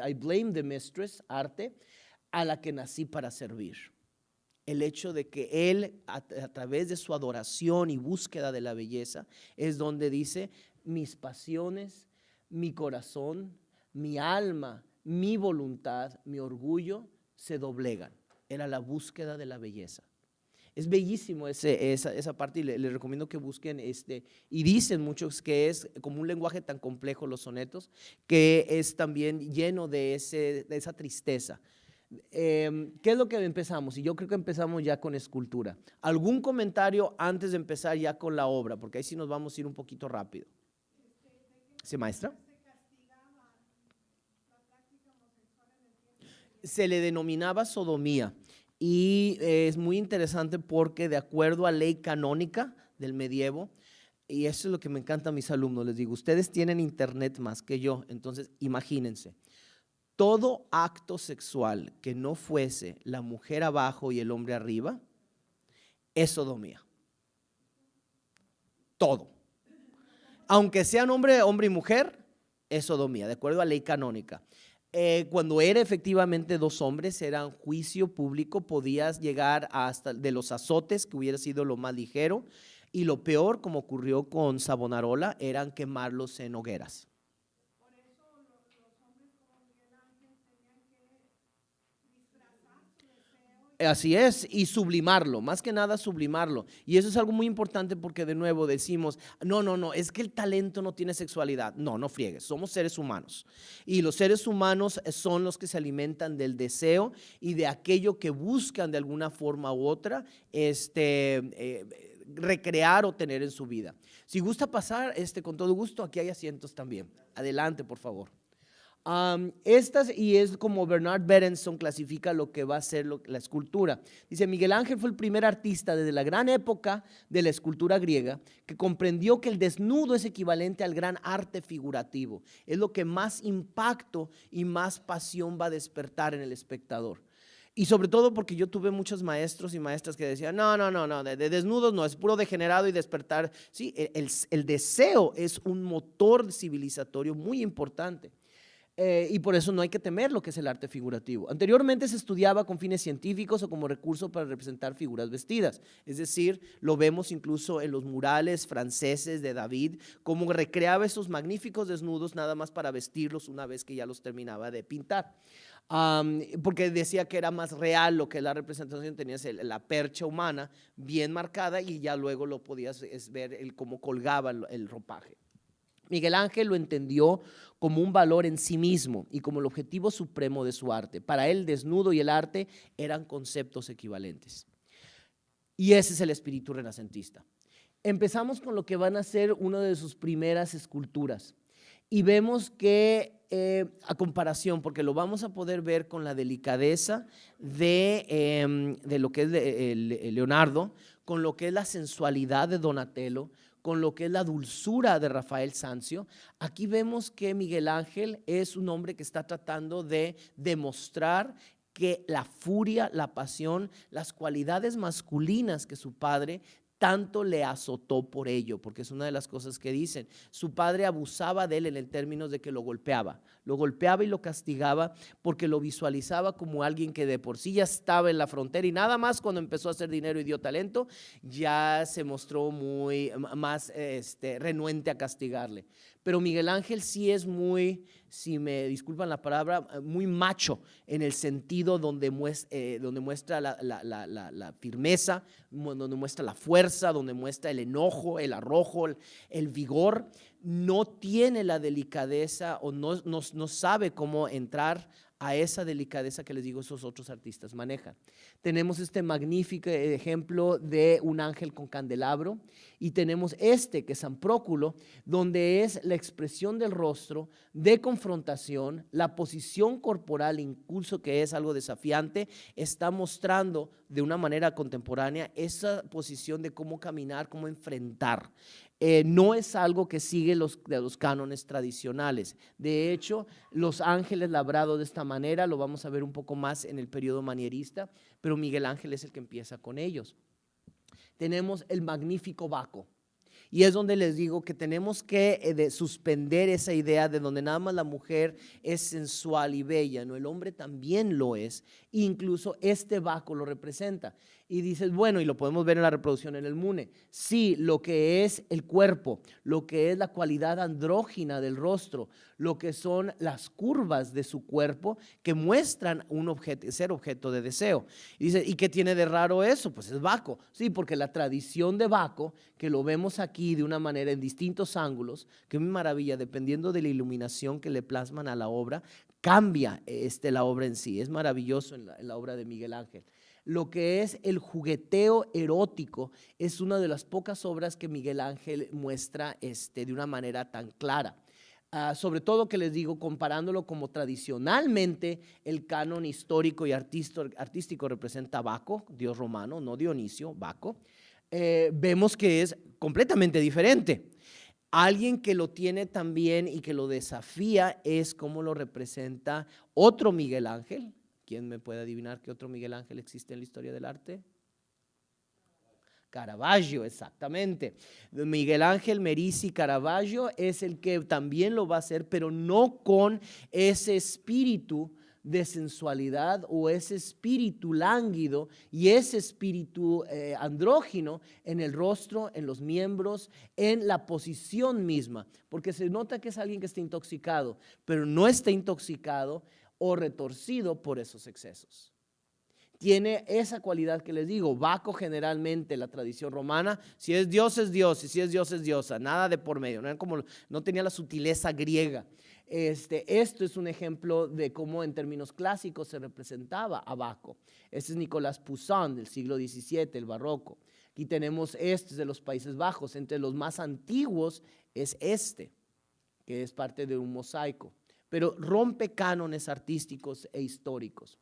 I blame the mistress, arte, a la que nací para servir. El hecho de que él, a través de su adoración y búsqueda de la belleza, es donde dice, mis pasiones, mi corazón, mi alma, mi voluntad, mi orgullo se doblegan. Era la búsqueda de la belleza. Es bellísimo esa parte y les recomiendo que busquen, y dicen muchos que es como un lenguaje tan complejo los sonetos, que es también lleno de esa tristeza. ¿Qué es lo que empezamos? Y yo creo que empezamos ya con escultura. ¿Algún comentario antes de empezar ya con la obra? Porque ahí sí nos vamos a ir un poquito rápido. ¿Sí, maestra? Se le denominaba sodomía y es muy interesante porque de acuerdo a ley canónica del medievo, y eso es lo que me encanta a mis alumnos, les digo, ustedes tienen internet más que yo, entonces imagínense, todo acto sexual que no fuese la mujer abajo y el hombre arriba es sodomía. Todo. Aunque sean hombre y mujer, es sodomía, de acuerdo a ley canónica. Cuando era efectivamente dos hombres, era un juicio público, podías llegar hasta de los azotes, que hubiera sido lo más ligero, y lo peor, como ocurrió con Savonarola, eran quemarlos en hogueras. Por eso los hombres como Miguel Ángel tenían que disfrazar su deseo. Así es, y sublimarlo, más que nada sublimarlo. Y eso es algo muy importante porque de nuevo decimos, no, es que el talento no tiene sexualidad. No friegues, somos seres humanos. Y los seres humanos son los que se alimentan del deseo y de aquello que buscan de alguna forma u otra, recrear o tener en su vida. Si gusta pasar, con todo gusto, aquí hay asientos también. Adelante, por favor. Y es como Bernard Berenson clasifica lo que va a ser la escultura. Dice, Miguel Ángel fue el primer artista desde la gran época de la escultura griega que comprendió que el desnudo es equivalente al gran arte figurativo. Es lo que más impacto y más pasión va a despertar en el espectador. Y sobre todo porque yo tuve muchos maestros y maestras que decían, no, de desnudos no, es puro degenerado y despertar. Sí, el deseo es un motor civilizatorio muy importante. Y por eso no hay que temer lo que es el arte figurativo. Anteriormente se estudiaba con fines científicos o como recurso para representar figuras vestidas. Es decir, lo vemos incluso en los murales franceses de David, cómo recreaba esos magníficos desnudos nada más para vestirlos una vez que ya los terminaba de pintar. Porque decía que era más real lo que la representación, tenías la percha humana bien marcada y ya luego lo podías ver cómo colgaba el ropaje. Miguel Ángel lo entendió como un valor en sí mismo y como el objetivo supremo de su arte. Para él, desnudo y el arte eran conceptos equivalentes. Y ese es el espíritu renacentista. Empezamos con lo que van a ser una de sus primeras esculturas. Y vemos que, a comparación, porque lo vamos a poder ver con la delicadeza de lo que es Leonardo, con lo que es la sensualidad de Donatello, con lo que es la dulzura de Rafael Sanzio, aquí vemos que Miguel Ángel es un hombre que está tratando de demostrar que la furia, la pasión, las cualidades masculinas que su padre tanto le azotó por ello, porque es una de las cosas que dicen. Su padre abusaba de él en el término de que lo golpeaba y lo castigaba porque lo visualizaba como alguien que de por sí ya estaba en la frontera y nada más cuando empezó a hacer dinero y dio talento, ya se mostró muy más renuente a castigarle. Pero Miguel Ángel sí es muy, si me disculpan la palabra, muy macho en el sentido donde muestra la firmeza, donde muestra la fuerza, donde muestra el enojo, el arrojo, el vigor. No tiene la delicadeza o no sabe cómo entrar a esa delicadeza que les digo esos otros artistas manejan. Tenemos este magnífico ejemplo de un ángel con candelabro y tenemos que es San Próculo, donde es la expresión del rostro de confrontación, la posición corporal, incluso que es algo desafiante, está mostrando de una manera contemporánea esa posición de cómo caminar, cómo enfrentar. No es algo que sigue de los cánones tradicionales. De hecho, los ángeles labrados de esta manera lo vamos a ver un poco más en el periodo manierista, pero Miguel Ángel es el que empieza con ellos. Tenemos el magnífico Baco. Y es donde les digo que tenemos que suspender esa idea de donde nada más la mujer es sensual y bella, no, el hombre también lo es, incluso Baco lo representa. Y dices, bueno, y lo podemos ver en la reproducción en el MUNE. Sí, lo que es el cuerpo, lo que es la cualidad andrógina del rostro, lo que son las curvas de su cuerpo que muestran ser objeto de deseo. Y dice, ¿y qué tiene de raro eso? Pues es Baco. Sí, porque la tradición de Baco, que lo vemos aquí de una manera en distintos ángulos, que es muy maravilla, dependiendo de la iluminación que le plasman a la obra, cambia la obra en sí. Es maravilloso en la obra de Miguel Ángel. Lo que es el jugueteo erótico es una de las pocas obras que Miguel Ángel muestra de una manera tan clara. Sobre todo que les digo, comparándolo como tradicionalmente el canon histórico y artístico representa a Baco, dios romano, no Dionisio, Baco, vemos que es completamente diferente. Alguien que lo tiene también y que lo desafía es cómo lo representa otro Miguel Ángel. ¿Quién me puede adivinar qué otro Miguel Ángel existe en la historia del arte? Caravaggio, exactamente. Miguel Ángel Merisi Caravaggio es el que también lo va a hacer, pero no con ese espíritu de sensualidad o ese espíritu lánguido y ese espíritu andrógino en el rostro, en los miembros, en la posición misma, porque se nota que es alguien que está intoxicado, pero no está intoxicado o retorcido por esos excesos. Tiene esa cualidad que les digo, Baco generalmente, la tradición romana, si es Dios y si es Dios es diosa, nada de por medio, no tenía la sutileza griega. Esto es un ejemplo de cómo en términos clásicos se representaba a Baco. Este es Nicolas Poussin del siglo XVII, el barroco. Aquí tenemos de los Países Bajos, entre los más antiguos es que es parte de un mosaico, pero rompe cánones artísticos e históricos.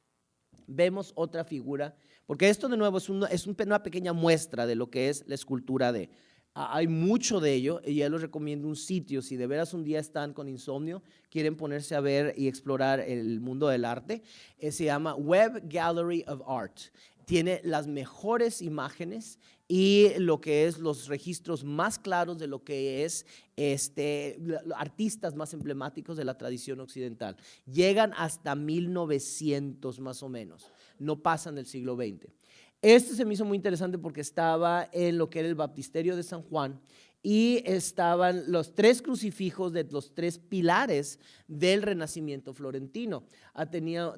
Vemos otra figura, porque esto de nuevo es una pequeña muestra de lo que es la escultura hay mucho de ello y ya les recomiendo un sitio, si de veras un día están con insomnio, quieren ponerse a ver y explorar el mundo del arte, se llama Web Gallery of Art. Tiene las mejores imágenes y lo que es los registros más claros de lo que es artistas más emblemáticos de la tradición occidental. Llegan hasta 1900 más o menos, no pasan del siglo XX. Se me hizo muy interesante porque estaba en lo que era el baptisterio de San Juan y estaban los 3 crucifijos de los 3 pilares del Renacimiento florentino.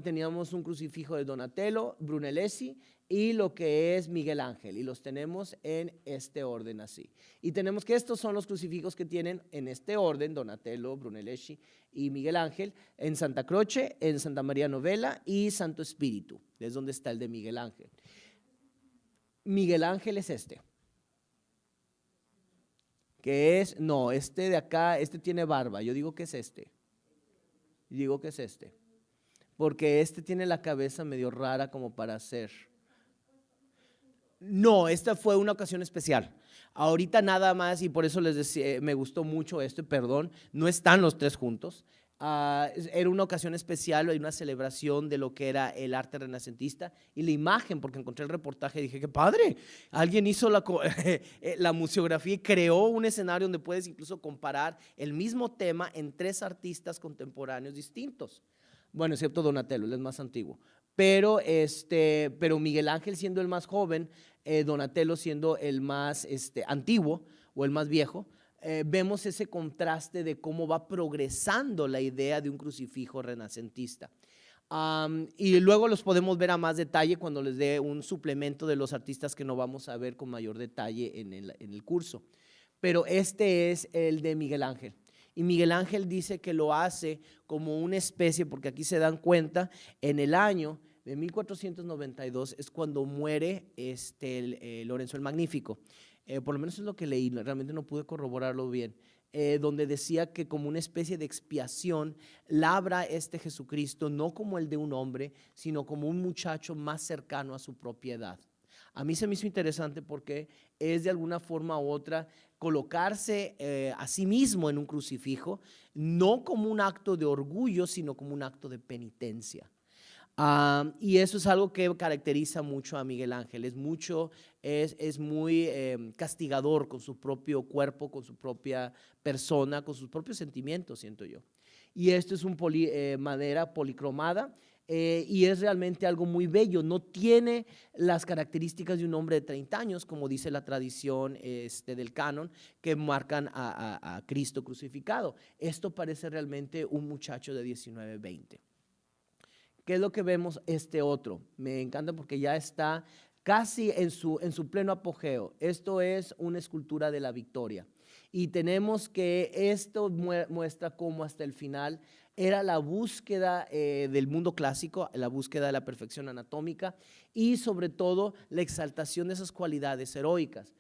Teníamos un crucifijo de Donatello, Brunelleschi y lo que es Miguel Ángel, y los tenemos en este orden así. Y tenemos que estos son los crucifijos que tienen en este orden, Donatello, Brunelleschi y Miguel Ángel, en Santa Croce, en Santa María Novella y Santo Espíritu, es donde está el de Miguel Ángel. Miguel Ángel es que es, no, de acá, tiene barba, yo digo que es porque tiene la cabeza medio rara como para hacer. No, esta fue una ocasión especial. Ahorita nada más, y por eso les decía, me gustó mucho perdón, no están los 3 juntos. Era una ocasión especial, hay una celebración de lo que era el arte renacentista y la imagen, porque encontré el reportaje y dije, qué padre, alguien hizo la museografía y creó un escenario donde puedes incluso comparar el mismo tema en 3 artistas contemporáneos distintos. Bueno, excepto Donatello, él es más antiguo, pero Miguel Ángel siendo el más joven, Donatello siendo el más antiguo o el más viejo. Vemos ese contraste de cómo va progresando la idea de un crucifijo renacentista. Y luego los podemos ver a más detalle cuando les dé un suplemento de los artistas que no vamos a ver con mayor detalle en el curso. Pero es el de Miguel Ángel. Y Miguel Ángel dice que lo hace como una especie, porque aquí se dan cuenta, en el año de 1492 es cuando muere Lorenzo el Magnífico. Por lo menos es lo que leí, realmente no pude corroborarlo bien, donde decía que como una especie de expiación labra Jesucristo no como el de un hombre, sino como un muchacho más cercano a su propia edad. A mí se me hizo interesante porque es de alguna forma u otra colocarse a sí mismo en un crucifijo, no como un acto de orgullo, sino como un acto de penitencia. Y eso es algo que caracteriza mucho a Miguel Ángel, es muy castigador con su propio cuerpo, con su propia persona, con sus propios sentimientos, siento yo. Y esto es madera policromada, y es realmente algo muy bello. No tiene las características de un hombre de 30 años, como dice la tradición del canon, que marcan a Cristo crucificado. Esto parece realmente un muchacho de 19, 20. ¿Qué es lo que vemos este otro? Me encanta porque ya está casi en su pleno apogeo. Esto es una escultura de la victoria. Y tenemos que esto muestra cómo hasta el final era la búsqueda del mundo clásico, la búsqueda de la perfección anatómica y sobre todo la exaltación de esas cualidades heroicas.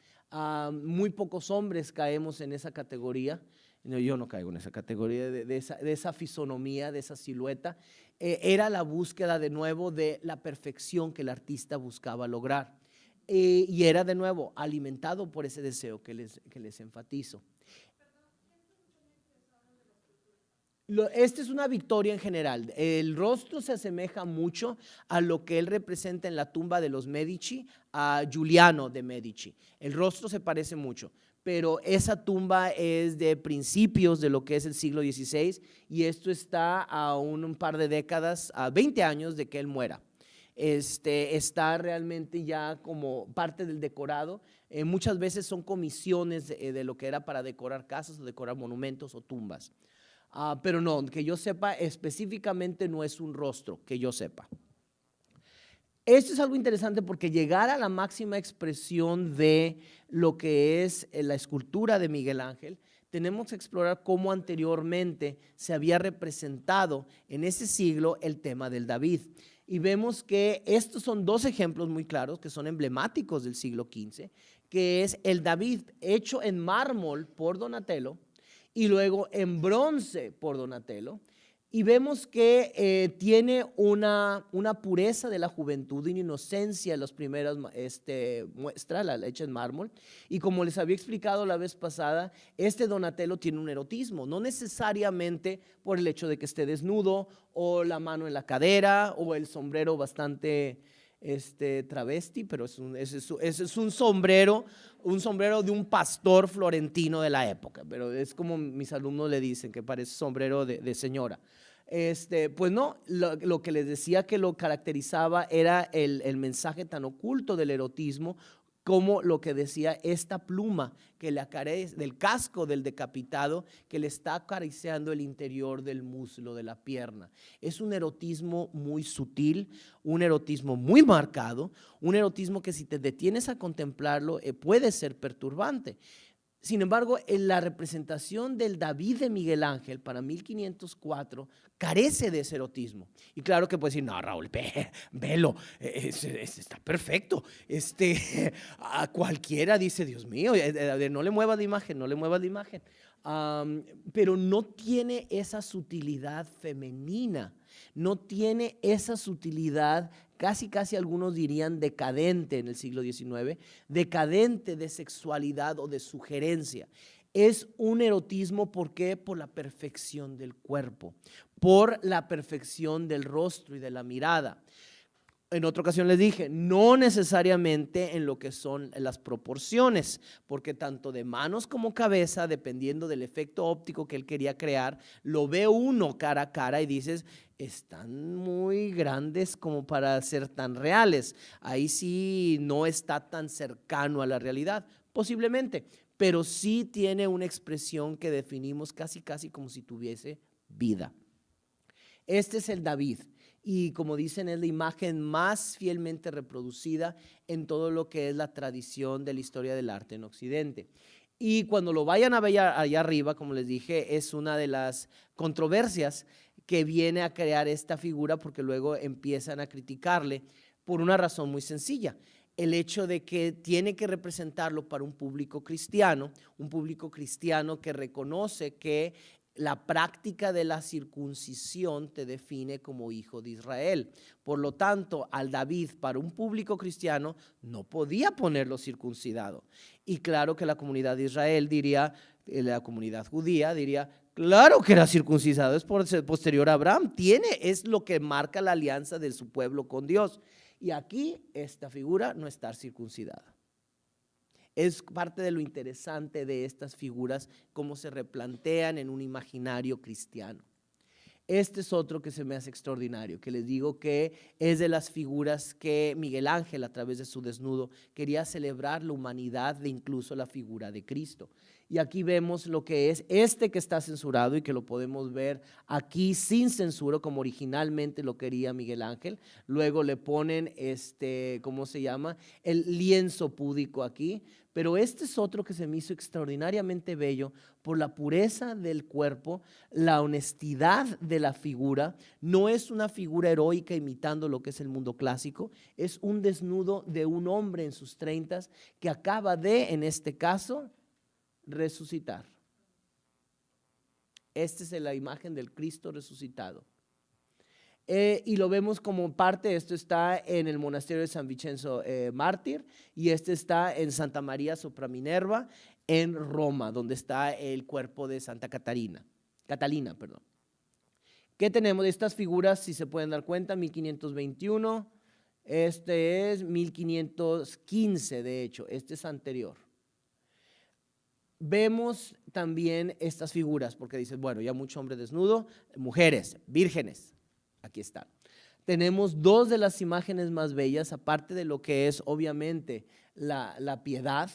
Muy pocos hombres caemos en esa categoría. No, yo no caigo en esa categoría de esa fisonomía, de esa silueta. Era la búsqueda de nuevo de la perfección que el artista buscaba lograr. Y era de nuevo alimentado por ese deseo que les enfatizo. Esta es una victoria en general. El rostro se asemeja mucho a lo que él representa en la tumba de los Medici, a Giuliano de Medici. El rostro se parece mucho, pero esa tumba es de principios de lo que es el siglo XVI y esto está a un par de décadas, a 20 años de que él muera. Está realmente ya como parte del decorado. Muchas veces son comisiones de lo que era para decorar casas o decorar monumentos o tumbas. Pero no, que yo sepa, específicamente no es un rostro, que yo sepa. Esto es algo interesante porque llegar a la máxima expresión de lo que es la escultura de Miguel Ángel, tenemos que explorar cómo anteriormente se había representado en ese siglo el tema del David. Y vemos que estos son dos ejemplos muy claros que son emblemáticos del siglo XV, que es el David hecho en mármol por Donatello, y luego en bronce por Donatello, y vemos que tiene una pureza de la juventud y una inocencia en las primeras muestras, la hecha en mármol, y como les había explicado la vez pasada, Donatello tiene un erotismo, no necesariamente por el hecho de que esté desnudo, o la mano en la cadera, o el sombrero bastante travesti, pero ese es un sombrero de un pastor florentino de la época, pero es como mis alumnos le dicen, que parece sombrero de señora. Pues no, lo que les decía que lo caracterizaba era el mensaje tan oculto del erotismo, como lo que decía esta pluma que le acariciaba del casco del decapitado, que le está acariciando el interior del muslo, de la pierna. Es un erotismo muy sutil, un erotismo muy marcado, un erotismo que si te detienes a contemplarlo puede ser perturbante. Sin embargo, en la representación del David de Miguel Ángel para 1504 carece de ese erotismo. Y claro que puedes decir, no, Raúl, velo, está perfecto. A cualquiera dice, Dios mío, no le muevas la imagen, no le muevas la imagen. Pero no tiene esa sutilidad femenina, no tiene esa sutilidad, casi algunos dirían decadente en el siglo XIX, decadente de sexualidad o de sugerencia. Es un erotismo, ¿por qué? Por la perfección del cuerpo, por la perfección del rostro y de la mirada. En otra ocasión les dije, no necesariamente en lo que son las proporciones, porque tanto de manos como cabeza, dependiendo del efecto óptico que él quería crear, lo ve uno cara a cara y dices, están muy grandes como para ser tan reales. Ahí sí no está tan cercano a la realidad, posiblemente, pero sí tiene una expresión que definimos casi como si tuviese vida. Este es el David. Y como dicen, es la imagen más fielmente reproducida en todo lo que es la tradición de la historia del arte en Occidente. Y cuando lo vayan a ver allá arriba, como les dije, es una de las controversias que viene a crear esta figura, porque luego empiezan a criticarle por una razón muy sencilla. El hecho de que tiene que representarlo para un público cristiano que reconoce que la práctica de la circuncisión te define como hijo de Israel. Por lo tanto, al David, para un público cristiano, no podía ponerlo circuncidado. Y claro que la comunidad de Israel diría, la comunidad judía diría, claro que era circuncidado, es posterior a Abraham, es lo que marca la alianza de su pueblo con Dios. Y aquí esta figura no está circuncidada. Es parte de lo interesante de estas figuras, cómo se replantean en un imaginario cristiano. Este es otro que se me hace extraordinario, que les digo que es de las figuras que Miguel Ángel, a través de su desnudo, quería celebrar la humanidad de incluso la figura de Cristo. Y aquí vemos lo que es este que está censurado y que lo podemos ver aquí sin censura, como originalmente lo quería Miguel Ángel. Luego le ponen, ¿cómo se llama? El lienzo púdico aquí. Pero este es otro que se me hizo extraordinariamente bello por la pureza del cuerpo, la honestidad de la figura. No es una figura heroica imitando lo que es el mundo clásico, es un desnudo de un hombre en sus 30 que acaba de, en este caso, resucitar. Esta es la imagen del Cristo resucitado. Y lo vemos como parte, esto está en el monasterio de San Vincenzo Mártir, y este está en Santa María sopra Minerva, en Roma, donde está el cuerpo de Santa Catalina. ¿Qué tenemos de estas figuras? Si se pueden dar cuenta, 1521, este es 1515, de hecho, este es anterior. Vemos también estas figuras, porque dices, bueno, ya mucho hombre desnudo, mujeres, vírgenes. Aquí está. Tenemos dos de las imágenes más bellas, aparte de lo que es obviamente la piedad.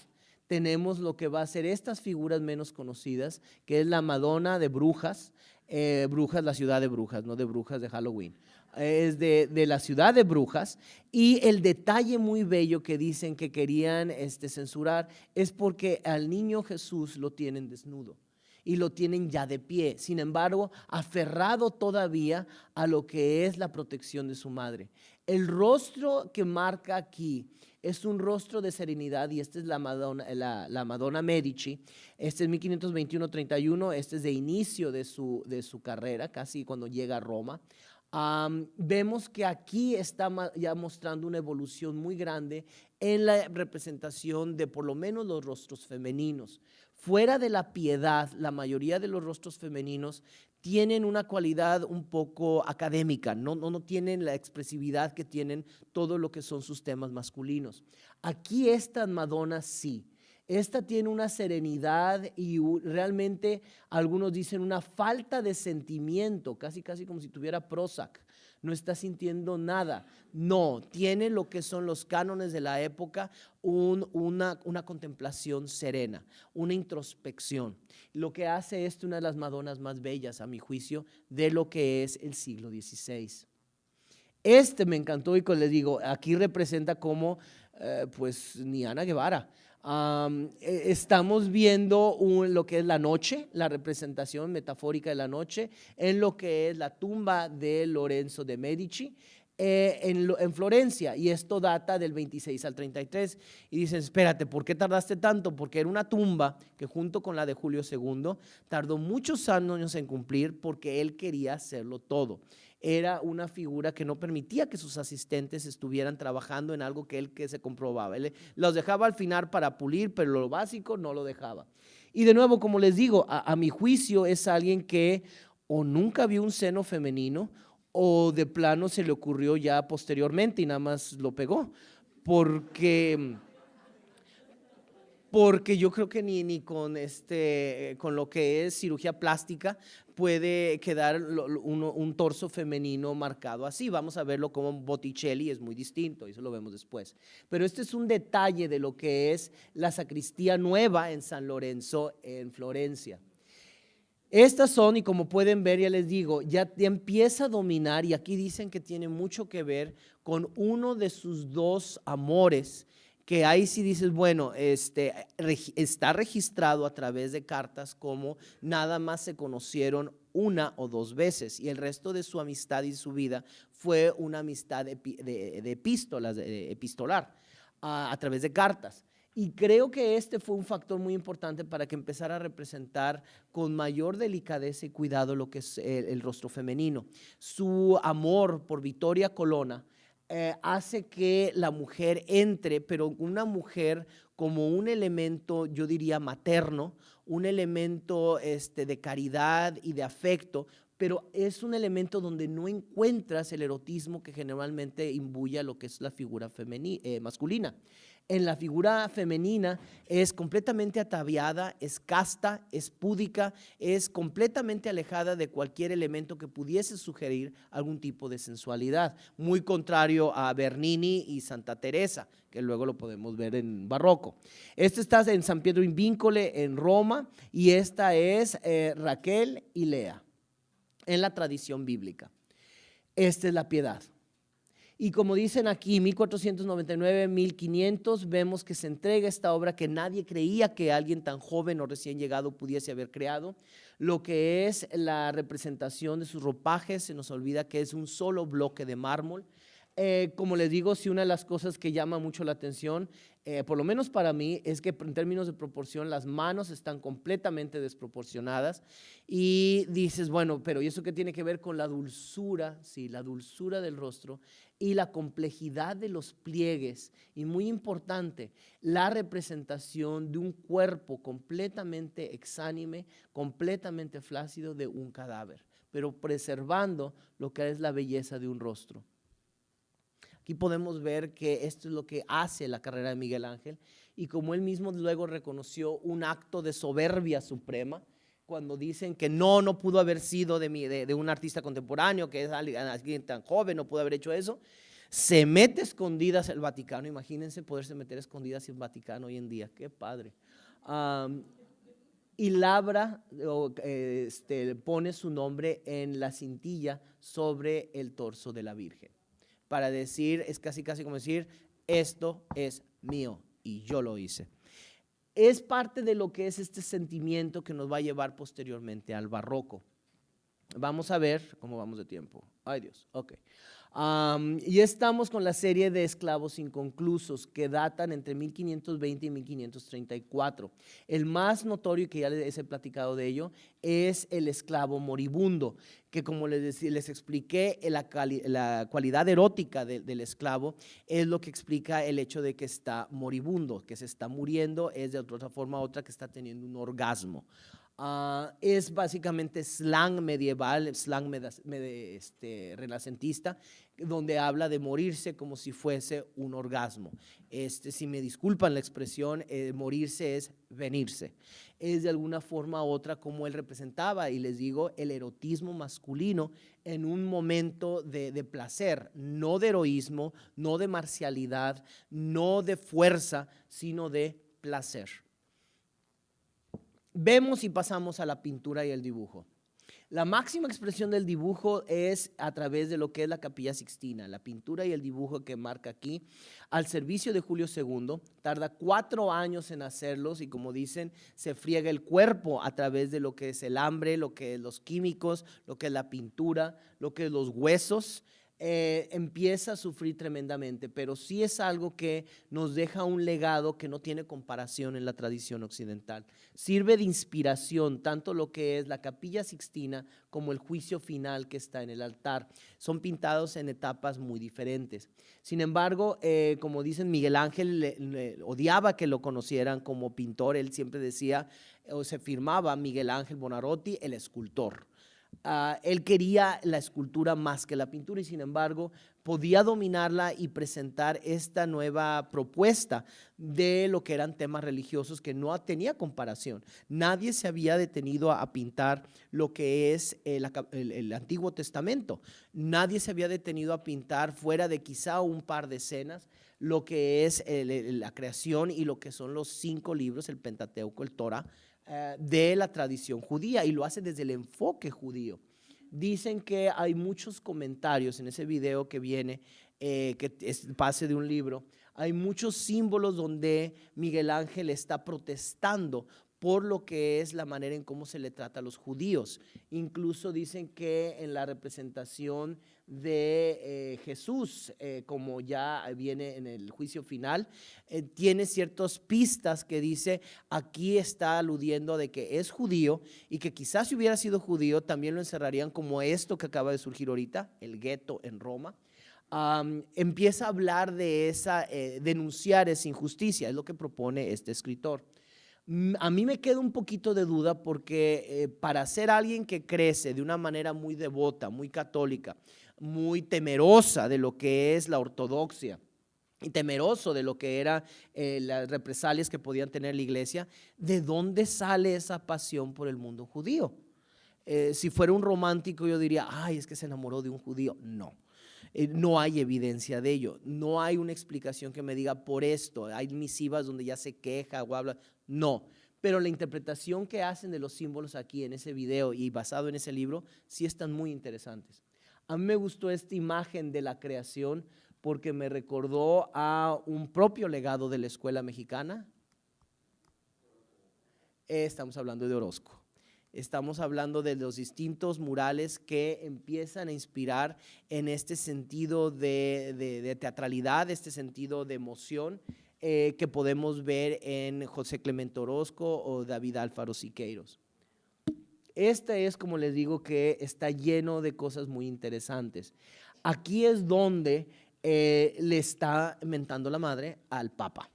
Tenemos lo que va a ser estas figuras menos conocidas, que es la Madonna de Brujas, la ciudad de Brujas, no de Brujas de Halloween. Es de la ciudad de Brujas, y el detalle muy bello que dicen que querían censurar es porque al niño Jesús lo tienen desnudo y lo tienen ya de pie, sin embargo, aferrado todavía a lo que es la protección de su madre. El rostro que marca aquí es un rostro de serenidad, y esta es la Madonna Medici. Este es 1521-31, este es de inicio de su carrera, casi cuando llega a Roma. Vemos que aquí está ya mostrando una evolución muy grande en la representación de por lo menos los rostros femeninos. Fuera de la piedad, la mayoría de los rostros femeninos tienen una cualidad un poco académica, no tienen la expresividad que tienen todo lo que son sus temas masculinos. Aquí esta Madonna sí. Esta tiene una serenidad y realmente algunos dicen una falta de sentimiento, casi como si tuviera Prozac. No está sintiendo nada. No, tiene lo que son los cánones de la época, una contemplación serena, una introspección. Lo que hace esto una de las Madonas más bellas, a mi juicio, de lo que es el siglo XVI. Me encantó, y les digo, aquí representa como, pues, ni Ana Guevara. Estamos viendo lo que es la noche, la representación metafórica de la noche, en lo que es la tumba de Lorenzo de Medici en Florencia, y esto data del 26 al 33. Y dicen, espérate, ¿por qué tardaste tanto? Porque era una tumba que, junto con la de Julio II, tardó muchos años en cumplir, porque él quería hacerlo todo. Era una figura que no permitía que sus asistentes estuvieran trabajando en algo que se comprobaba. Él los dejaba al final para pulir, pero lo básico no lo dejaba. Y de nuevo, como les digo, a mi juicio es alguien que o nunca vio un seno femenino, o de plano se le ocurrió ya posteriormente y nada más lo pegó, porque yo creo que ni con lo que es cirugía plástica puede quedar un torso femenino marcado así. Vamos a verlo como Botticelli, es muy distinto, y eso lo vemos después. Pero este es un detalle de lo que es la sacristía nueva en San Lorenzo, en Florencia. Estas son, y como pueden ver, ya les digo, ya empieza a dominar, y aquí dicen que tiene mucho que ver con uno de sus dos amores, que ahí sí dices, bueno, está registrado a través de cartas como nada más se conocieron una o dos veces, y el resto de su amistad y su vida fue una amistad de epístolas, epistolar, a través de cartas. Y creo que fue un factor muy importante para que empezara a representar con mayor delicadeza y cuidado lo que es el rostro femenino. Su amor por Vittoria Colonna hace que la mujer entre, pero una mujer como un elemento, yo diría, materno, un elemento de caridad y de afecto, pero es un elemento donde no encuentras el erotismo que generalmente imbuye a lo que es la figura masculina. En la figura femenina es completamente ataviada, es casta, es púdica, es completamente alejada de cualquier elemento que pudiese sugerir algún tipo de sensualidad, muy contrario a Bernini y Santa Teresa, que luego lo podemos ver en barroco. Este está en San Pietro in Vincole, en Roma, y esta es Raquel y Lea, en la tradición bíblica. Esta es la piedad. Y como dicen aquí, 1499, 1500, vemos que se entrega esta obra que nadie creía que alguien tan joven o recién llegado pudiese haber creado. Lo que es la representación de sus ropajes, se nos olvida que es un solo bloque de mármol. Como les digo, sí, una de las cosas que llama mucho la atención, por lo menos para mí, es que en términos de proporción las manos están completamente desproporcionadas y dices, bueno, pero ¿y eso qué tiene que ver con la dulzura? Sí, la dulzura del rostro y la complejidad de los pliegues, y muy importante, la representación de un cuerpo completamente exánime, completamente flácido de un cadáver, pero preservando lo que es la belleza de un rostro. Aquí podemos ver que esto es lo que hace la carrera de Miguel Ángel, y como él mismo luego reconoció un acto de soberbia suprema, cuando dicen que no pudo haber sido de un artista contemporáneo, que es alguien tan joven, no pudo haber hecho eso, se mete escondidas al Vaticano. Imagínense poderse meter escondidas en el Vaticano hoy en día, qué padre. Y labra, pone su nombre en la cintilla sobre el torso de la Virgen, para decir, es casi como decir, esto es mío y yo lo hice. Es parte de lo que es este sentimiento que nos va a llevar posteriormente al barroco. Vamos a ver cómo vamos de tiempo. Ay Dios, ok. Y estamos con la serie de esclavos inconclusos que datan entre 1520 y 1534. El más notorio, que ya les he platicado de ello, es el esclavo moribundo, que como les expliqué, la cualidad erótica del esclavo es lo que explica el hecho de que está moribundo, que se está muriendo, es de otra forma u otra que está teniendo un orgasmo. Es básicamente slang medieval, slang renacentista, donde habla de morirse como si fuese un orgasmo. Si me disculpan la expresión, morirse es venirse. Es de alguna forma u otra como él representaba, y les digo, el erotismo masculino en un momento de placer, no de heroísmo, no de marcialidad, no de fuerza, sino de placer. Vemos y pasamos a la pintura y el dibujo. La máxima expresión del dibujo es a través de lo que es la Capilla Sixtina. La pintura y el dibujo que marca aquí, al servicio de Julio II, tarda 4 años en hacerlos, y como dicen, se friega el cuerpo a través de lo que es el hambre, lo que es los químicos, lo que es la pintura, lo que es los huesos. Empieza a sufrir tremendamente, pero sí es algo que nos deja un legado que no tiene comparación en la tradición occidental. Sirve de inspiración tanto lo que es la Capilla Sixtina como el juicio final que está en el altar. Son pintados en etapas muy diferentes. Sin embargo, como dicen, Miguel Ángel le odiaba que lo conocieran como pintor. Él siempre decía, o se firmaba, Miguel Ángel Buonarroti, el escultor. Él quería la escultura más que la pintura, y sin embargo podía dominarla y presentar esta nueva propuesta de lo que eran temas religiosos que no tenía comparación. Nadie se había detenido a pintar lo que es el Antiguo Testamento. Nadie se había detenido a pintar, fuera de quizá un par de escenas, lo que es la creación y lo que son los 5 libros, el Pentateuco, el Torah, de la tradición judía, y lo hace desde el enfoque judío. Dicen que hay muchos comentarios en ese video que viene, que es pase de un libro. Hay muchos símbolos donde Miguel Ángel está protestando por lo que es la manera en cómo se le trata a los judíos. Incluso dicen que en la representación de Jesús, como ya viene en el juicio final, tiene ciertas pistas que dice, aquí está aludiendo de que es judío, y que quizás si hubiera sido judío también lo encerrarían como esto que acaba de surgir ahorita, el gueto en Roma. Empieza a hablar de denunciar esa injusticia, es lo que propone este escritor. A mí me queda un poquito de duda porque para ser alguien que crece de una manera muy devota, muy católica, muy temerosa de lo que es la ortodoxia, y temeroso de lo que eran las represalias que podían tener la iglesia. ¿De dónde sale esa pasión por el mundo judío? Si fuera un romántico yo diría, ay, es que se enamoró de un judío. No, no hay evidencia de ello. No hay una explicación que me diga por esto. Hay misivas donde ya se queja o habla. No, pero la interpretación que hacen de los símbolos aquí en ese video y basado en ese libro sí están muy interesantes. A mí me gustó esta imagen de la creación porque me recordó a un propio legado de la escuela mexicana. Estamos hablando de Orozco. Estamos hablando de los distintos murales que empiezan a inspirar en este sentido de teatralidad, este sentido de emoción que podemos ver en José Clemente Orozco o David Alfaro Siqueiros. Este es, como les digo, que está lleno de cosas muy interesantes. Aquí es donde le está mentando la madre al Papa.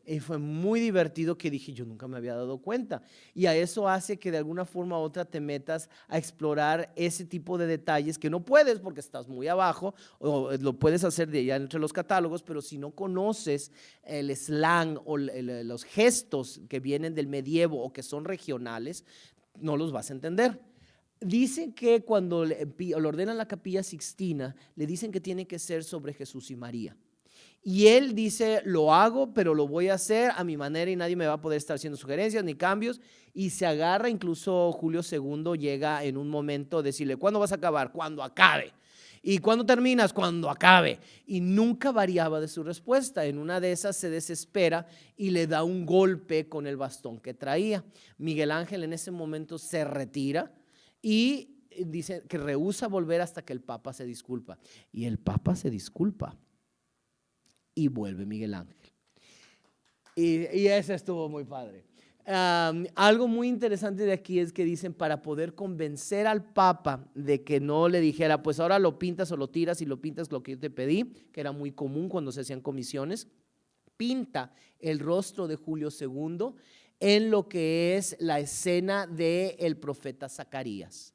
Y fue muy divertido que dije, yo nunca me había dado cuenta. Y a eso hace que de alguna forma u otra te metas a explorar ese tipo de detalles que no puedes porque estás muy abajo, o lo puedes hacer de ya entre los catálogos, pero si no conoces el slang o los gestos que vienen del medievo o que son regionales, no los vas a entender. Dicen que cuando le ordenan la Capilla Sixtina, le dicen que tiene que ser sobre Jesús y María. Y él dice, lo hago, pero lo voy a hacer a mi manera y nadie me va a poder estar haciendo sugerencias ni cambios. Y se agarra, incluso Julio II llega en un momento a decirle, ¿cuándo vas a acabar? Cuando acabe. ¿Y cuándo terminas? Cuando acabe. Y nunca variaba de su respuesta. En una de esas se desespera y le da un golpe con el bastón que traía. Miguel Ángel en ese momento se retira y dice que rehúsa volver hasta que el Papa se disculpa. Y el Papa se disculpa. Y vuelve Miguel Ángel. Y ese estuvo muy padre. Algo muy interesante de aquí es que dicen para poder convencer al Papa de que no le dijera, pues ahora lo pintas o lo tiras y lo pintas lo que yo te pedí, que era muy común cuando se hacían comisiones, pinta el rostro de Julio II en lo que es la escena del profeta Zacarías.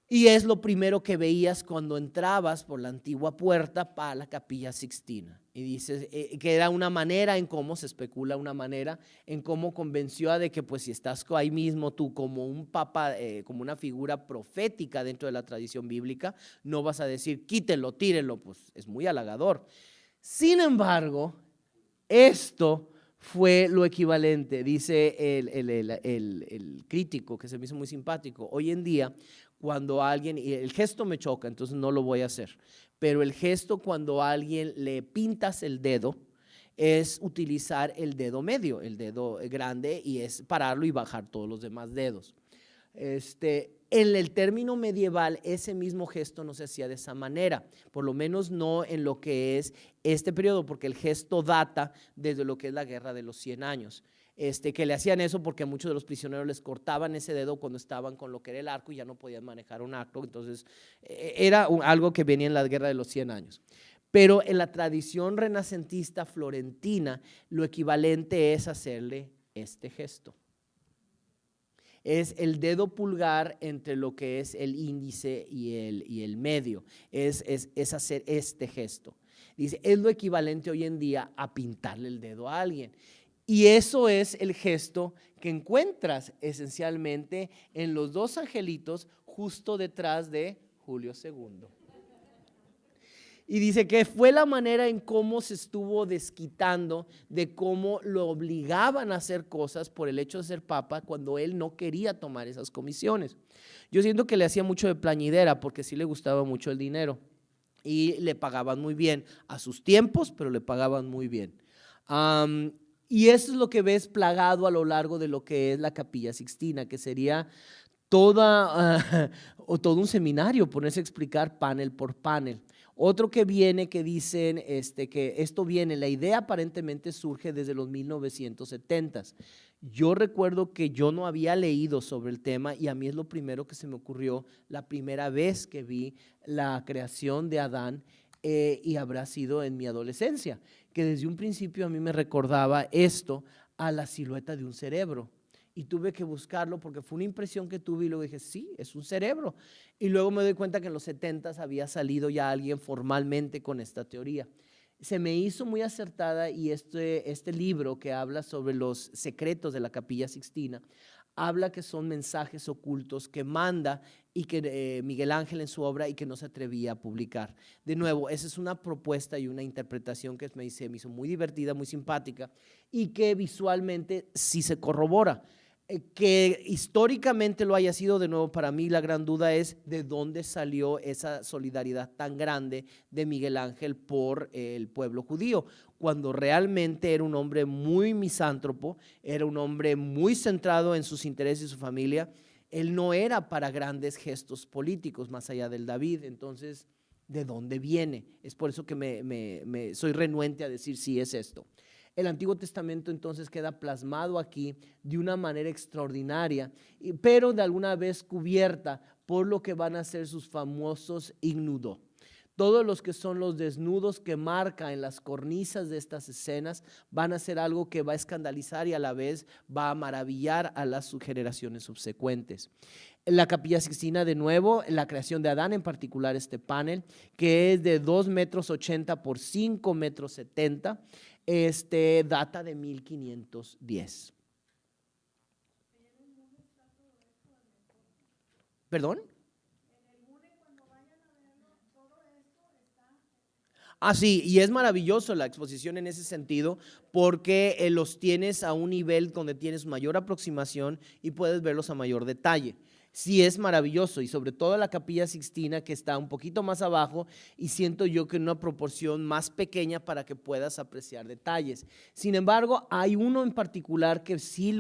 Y es lo primero que veías cuando entrabas por la antigua puerta para la Capilla Sixtina. Y dices que era una manera en cómo se especula, una manera en cómo convenció a de que pues si estás ahí mismo tú como un papa, como una figura profética dentro de la tradición bíblica, no vas a decir quítenlo, tírenlo, pues es muy halagador. Sin embargo, esto fue lo equivalente, dice el crítico, que se me hizo muy simpático. Hoy en día, cuando alguien, y el gesto me choca, entonces no lo voy a hacer, pero el gesto cuando a alguien le pintas el dedo es utilizar el dedo medio, el dedo grande, y es pararlo y bajar todos los demás dedos. En el término medieval ese mismo gesto no se hacía de esa manera, por lo menos no en lo que es este periodo, porque el gesto data desde lo que es la Guerra de los 100 años. Que le hacían eso porque a muchos de los prisioneros les cortaban ese dedo cuando estaban con lo que era el arco y ya no podían manejar un arco, entonces era algo que venía en la Guerra de los 100 años. Pero en la tradición renacentista florentina lo equivalente es hacerle este gesto. Es el dedo pulgar entre lo que es el índice y el medio, es hacer este gesto. Dice, es lo equivalente hoy en día a pintarle el dedo a alguien. Y eso es el gesto que encuentras esencialmente en los dos angelitos justo detrás de Julio II. Y dice que fue la manera en cómo se estuvo desquitando de cómo lo obligaban a hacer cosas por el hecho de ser papa cuando él no quería tomar esas comisiones. Yo siento que le hacía mucho de plañidera porque sí le gustaba mucho el dinero y le pagaban muy bien a sus tiempos, pero le pagaban muy bien. Y eso es lo que ves plagado a lo largo de lo que es la Capilla Sixtina, que sería todo un seminario, ponerse a explicar panel por panel. Otro que viene que dicen que esto viene, la idea aparentemente surge desde los 1970s. Yo recuerdo que yo no había leído sobre el tema y a mí es lo primero que se me ocurrió la primera vez que vi la creación de Adán y habrá sido en mi adolescencia, que desde un principio a mí me recordaba esto a la silueta de un cerebro. Y tuve que buscarlo porque fue una impresión que tuve y luego dije, sí, es un cerebro. Y luego me doy cuenta que en los 70s había salido ya alguien formalmente con esta teoría. se me hizo muy acertada y este libro que habla sobre los secretos de la Capilla Sixtina, habla que son mensajes ocultos que manda y que Miguel Ángel en su obra y que no se atrevía a publicar. De nuevo, esa es una propuesta y una interpretación que me hizo muy divertida, muy simpática y que visualmente sí se corrobora. Que históricamente lo haya sido, de nuevo, para mí la gran duda es de dónde salió esa solidaridad tan grande de Miguel Ángel por el pueblo judío, cuando realmente era un hombre muy misántropo, era un hombre muy centrado en sus intereses y su familia. Él no era para grandes gestos políticos más allá del David. Entonces, ¿de dónde viene? Es por eso que soy renuente a decir si es esto. El Antiguo Testamento entonces queda plasmado aquí de una manera extraordinaria, pero de alguna vez cubierta por lo que van a ser sus famosos ignudo. Todos los que son los desnudos que marca en las cornisas de estas escenas van a ser algo que va a escandalizar y a la vez va a maravillar a las generaciones subsecuentes. La Capilla Sixtina, de nuevo, la creación de Adán, en particular este panel, que es de 2,80 metros por 5,70 metros, data de 1510. ¿Perdón? Ah, sí, y es maravilloso la exposición en ese sentido porque los tienes a un nivel donde tienes mayor aproximación y puedes verlos a mayor detalle. Sí, es maravilloso, y sobre todo la Capilla Sixtina, que está un poquito más abajo y siento yo que en una proporción más pequeña para que puedas apreciar detalles. Sin embargo, hay uno en particular que sí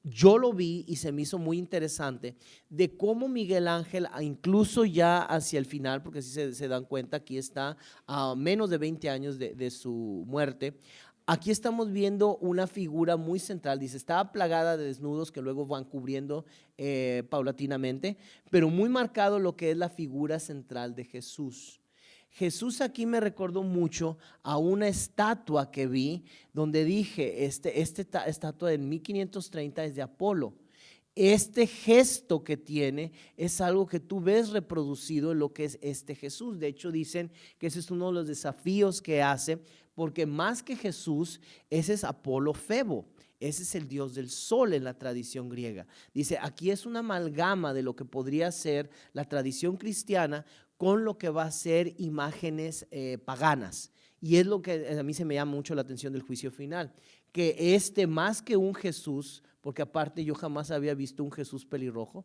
yo lo vi y se me hizo muy interesante, de cómo Miguel Ángel, incluso ya hacia el final, porque si se dan cuenta, aquí está a menos de 20 años de su muerte. Aquí estamos viendo una figura muy central, dice, estaba plagada de desnudos que luego van cubriendo paulatinamente, pero muy marcado lo que es la figura central de Jesús. Jesús aquí me recordó mucho a una estatua que vi, donde dije, esta estatua de 1530 es de Apolo. Este gesto que tiene es algo que tú ves reproducido en lo que es este Jesús. De hecho, dicen que ese es uno de los desafíos que hace, porque más que Jesús, ese es Apolo Febo. Ese es el dios del sol en la tradición griega. Dice, aquí es una amalgama de lo que podría ser la tradición cristiana con lo que va a ser imágenes paganas. Y es lo que a mí se me llama mucho la atención del juicio final, que más que un Jesús, porque aparte yo jamás había visto un Jesús pelirrojo,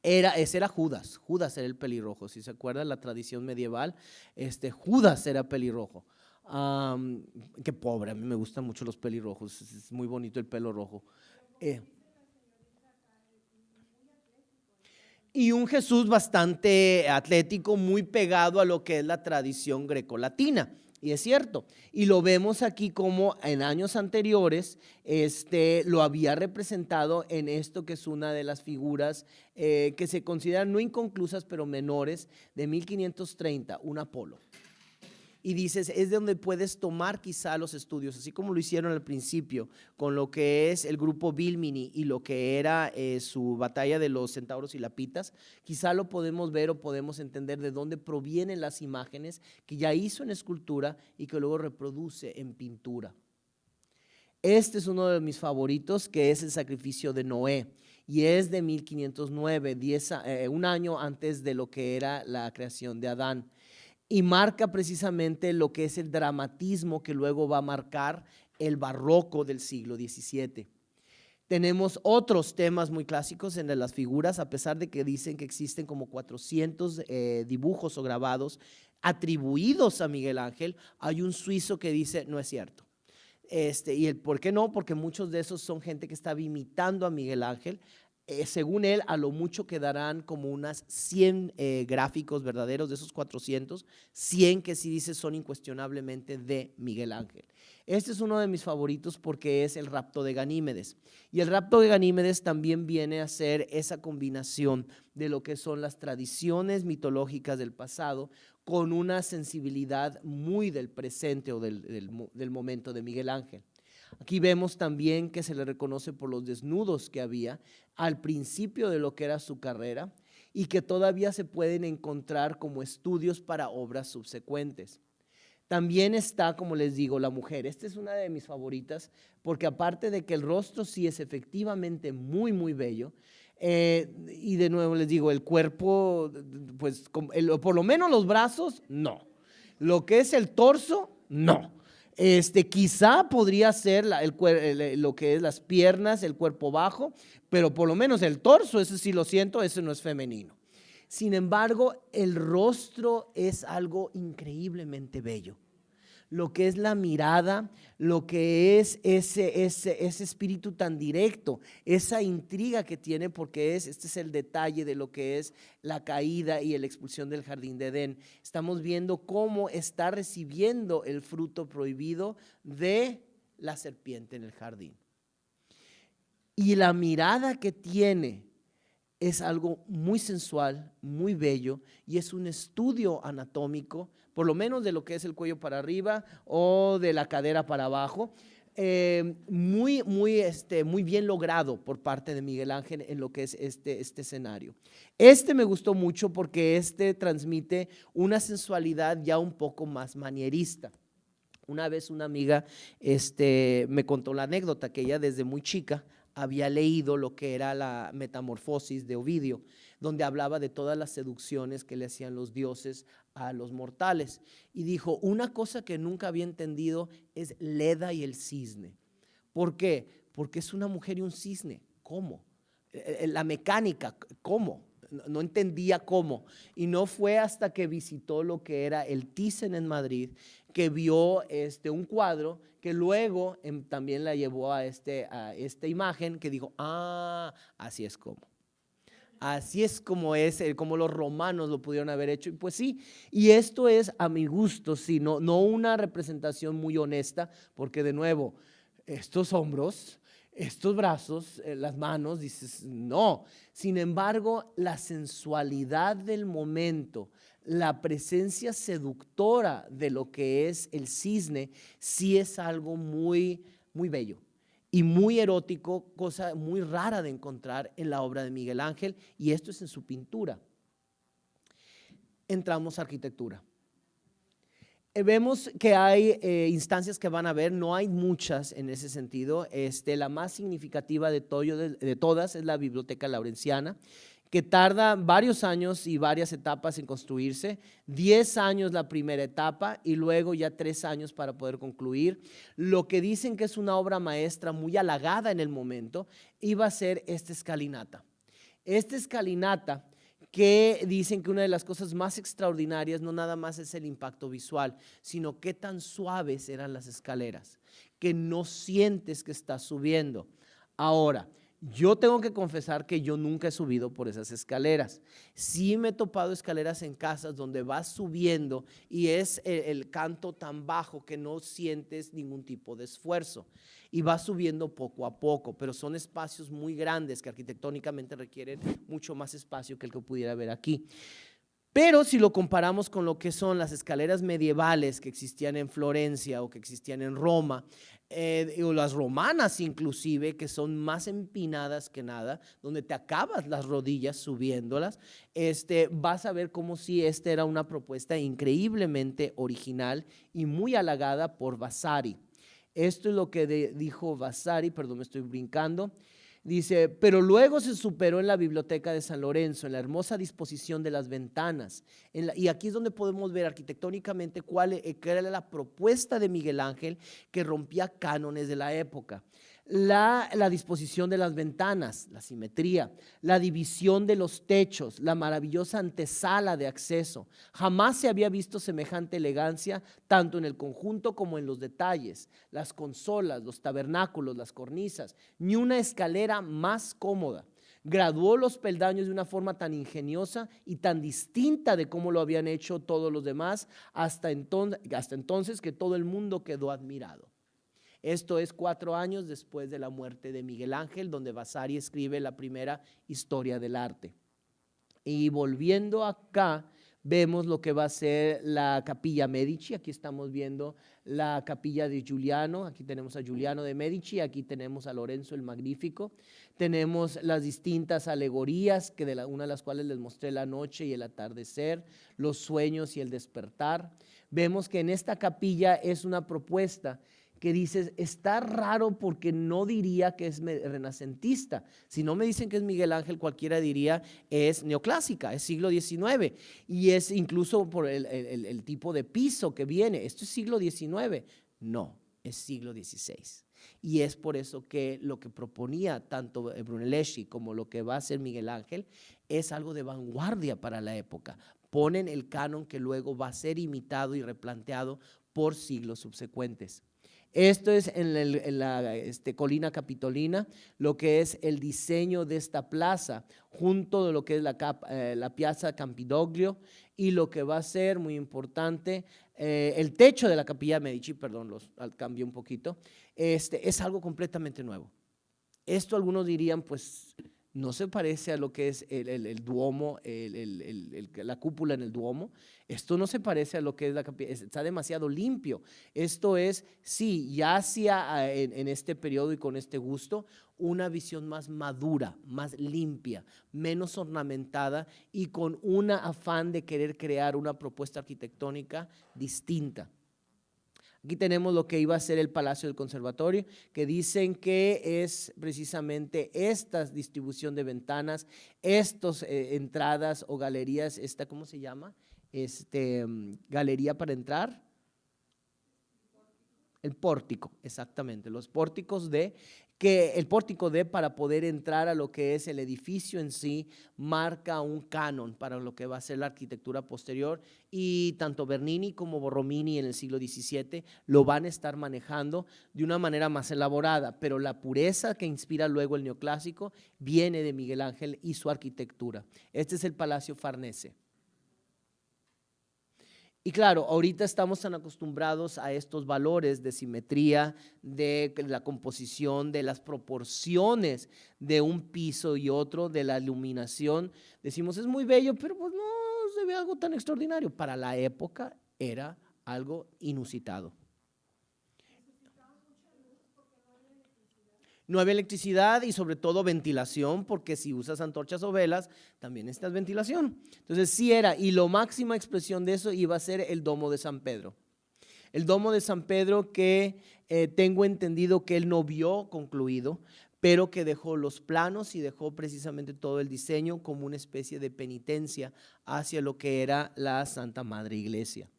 ese era Judas. Judas era el pelirrojo, si se acuerdan la tradición medieval, Judas era pelirrojo. Qué pobre, a mí me gustan mucho los pelirrojos, es muy bonito el pelo rojo. Y un Jesús bastante atlético, muy pegado a lo que es la tradición grecolatina. Y es cierto, y lo vemos aquí como en años anteriores lo había representado en esto que es una de las figuras que se consideran no inconclusas pero menores de 1530, un Apolo. Y dices, es de donde puedes tomar quizá los estudios, así como lo hicieron al principio con lo que es el grupo Bilmini y lo que era su batalla de los centauros y lapitas, quizá lo podemos ver o podemos entender de dónde provienen las imágenes que ya hizo en escultura y que luego reproduce en pintura. Este es uno de mis favoritos, que es el sacrificio de Noé, y es de 1509, un año antes de lo que era la creación de Adán. Y marca precisamente lo que es el dramatismo que luego va a marcar el barroco del siglo XVII. Tenemos otros temas muy clásicos en las figuras, a pesar de que dicen que existen como 400 dibujos o grabados atribuidos a Miguel Ángel. Hay un suizo que dice no es cierto. ¿Y el por qué no? Porque muchos de esos son gente que estaba imitando a Miguel Ángel. Según él, a lo mucho quedarán como unas 100 gráficos verdaderos de esos 400, 100 que sí dice son incuestionablemente de Miguel Ángel. Este es uno de mis favoritos porque es el rapto de Ganímedes. Y el rapto de Ganímedes también viene a ser esa combinación de lo que son las tradiciones mitológicas del pasado con una sensibilidad muy del presente o del momento de Miguel Ángel. Aquí vemos también que se le reconoce por los desnudos que había al principio de lo que era su carrera y que todavía se pueden encontrar como estudios para obras subsecuentes. También está, como les digo, la mujer. Esta es una de mis favoritas, porque aparte de que el rostro sí es efectivamente muy, muy bello, y de nuevo les digo, el cuerpo, pues por lo menos los brazos, no. Lo que es el torso, no. Quizá podría ser lo que es las piernas, el cuerpo bajo, pero por lo menos el torso, ese sí lo siento, ese no es femenino. Sin embargo, el rostro es algo increíblemente bello. Lo que es la mirada, lo que es ese espíritu tan directo, esa intriga que tiene, porque este es el detalle de lo que es la caída y la expulsión del jardín de Edén. Estamos viendo cómo está recibiendo el fruto prohibido de la serpiente en el jardín. Y la mirada que tiene es algo muy sensual, muy bello, y es un estudio anatómico, por lo menos de lo que es el cuello para arriba o de la cadera para abajo, muy bien logrado por parte de Miguel Ángel en lo que es este escenario. Me gustó mucho porque transmite una sensualidad ya un poco más manierista. Una vez una amiga me contó la anécdota que ella desde muy chica había leído lo que era la Metamorfosis de Ovidio, donde hablaba de todas las seducciones que le hacían los dioses a los mortales. Y dijo, una cosa que nunca había entendido es Leda y el cisne. ¿Por qué? Porque es una mujer y un cisne. ¿Cómo? La mecánica, ¿cómo? No entendía cómo. Y no fue hasta que visitó lo que era el Thyssen en Madrid que vio un cuadro que luego también la llevó a esta imagen que dijo, así es como. Así es como los romanos lo pudieron haber hecho. Y pues sí, y esto es a mi gusto, sí, no una representación muy honesta, porque de nuevo, estos hombros, estos brazos, las manos, dices, no. Sin embargo, la sensualidad del momento, la presencia seductora de lo que es el cisne, sí es algo muy, muy bello y muy erótico, cosa muy rara de encontrar en la obra de Miguel Ángel, y esto es en su pintura. Entramos a arquitectura. Vemos que hay instancias que van a ver, no hay muchas en ese sentido. La más significativa de todas es la Biblioteca Laurenciana, que tarda varios años y varias etapas en construirse, 10 años la primera etapa y luego ya 3 años para poder concluir. Lo que dicen que es una obra maestra muy halagada en el momento iba a ser esta escalinata. Esta escalinata que dicen que una de las cosas más extraordinarias no nada más es el impacto visual, sino qué tan suaves eran las escaleras, que no sientes que estás subiendo. Ahora, yo tengo que confesar que yo nunca he subido por esas escaleras. Sí me he topado escaleras en casas donde vas subiendo y es el canto tan bajo que no sientes ningún tipo de esfuerzo y vas subiendo poco a poco, pero son espacios muy grandes que arquitectónicamente requieren mucho más espacio que el que pudiera haber aquí. Pero si lo comparamos con lo que son las escaleras medievales que existían en Florencia o que existían en Roma, o las romanas inclusive, que son más empinadas que nada, donde te acabas las rodillas subiéndolas, vas a ver como si esta era una propuesta increíblemente original y muy halagada por Vasari. Esto es lo que dijo Vasari, perdón, me estoy brincando. Dice, pero luego se superó en la Biblioteca de San Lorenzo, en la hermosa disposición de las ventanas. Y aquí es donde podemos ver arquitectónicamente cuál era la propuesta de Miguel Ángel que rompía cánones de la época. La disposición de las ventanas, la simetría, la división de los techos, la maravillosa antesala de acceso. Jamás se había visto semejante elegancia tanto en el conjunto como en los detalles, las consolas, los tabernáculos, las cornisas, ni una escalera más cómoda. Graduó los peldaños de una forma tan ingeniosa y tan distinta de cómo lo habían hecho todos los demás hasta entonces que todo el mundo quedó admirado. Esto es 4 años después de la muerte de Miguel Ángel, donde Vasari escribe la primera historia del arte. Y volviendo acá, vemos lo que va a ser la Capilla Medici. Aquí estamos viendo la capilla de Giuliano, aquí tenemos a Giuliano de Medici, aquí tenemos a Lorenzo el Magnífico, tenemos las distintas alegorías, que una de las cuales les mostré, la noche y el atardecer, los sueños y el despertar. Vemos que en esta capilla es una propuesta que dices, está raro porque no diría que es renacentista. Si no me dicen que es Miguel Ángel, cualquiera diría es neoclásica, es siglo XIX, y es incluso por el tipo de piso que viene, esto es siglo XIX. No, es siglo XVI. Y es por eso que lo que proponía tanto Brunelleschi como lo que va a hacer Miguel Ángel es algo de vanguardia para la época. Ponen el canon que luego va a ser imitado y replanteado por siglos subsecuentes. Esto es en la colina capitolina, lo que es el diseño de esta plaza, junto de lo que es la Piazza Campidoglio, y lo que va a ser muy importante, el techo de la Capilla Medici, perdón, cambié un poquito, es algo completamente nuevo. Esto algunos dirían, pues, no se parece a lo que es el Duomo, la cúpula en el Duomo. Esto no se parece a lo que es la capilla, está demasiado limpio. Esto es, sí, ya hacía en este periodo y con este gusto, una visión más madura, más limpia, menos ornamentada y con un afán de querer crear una propuesta arquitectónica distinta. Aquí tenemos lo que iba a ser el Palacio del Conservatorio, que dicen que es precisamente esta distribución de ventanas, estas entradas o galerías, ¿cómo se llama? Galería para entrar. El pórtico, exactamente, los pórticos el pórtico para poder entrar a lo que es el edificio en sí, marca un canon para lo que va a ser la arquitectura posterior, y tanto Bernini como Borromini en el siglo XVII lo van a estar manejando de una manera más elaborada, pero la pureza que inspira luego el neoclásico viene de Miguel Ángel y su arquitectura. Este es el Palacio Farnese. Y claro, ahorita estamos tan acostumbrados a estos valores de simetría, de la composición, de las proporciones de un piso y otro, de la iluminación. Decimos, es muy bello, pero pues no se ve algo tan extraordinario. Para la época era algo inusitado. No había electricidad y sobre todo ventilación, porque si usas antorchas o velas, también necesitas ventilación. Entonces sí era, y la máxima expresión de eso iba a ser el Domo de San Pedro. El Domo de San Pedro que tengo entendido que él no vio concluido, pero que dejó los planos y dejó precisamente todo el diseño como una especie de penitencia hacia lo que era la Santa Madre Iglesia.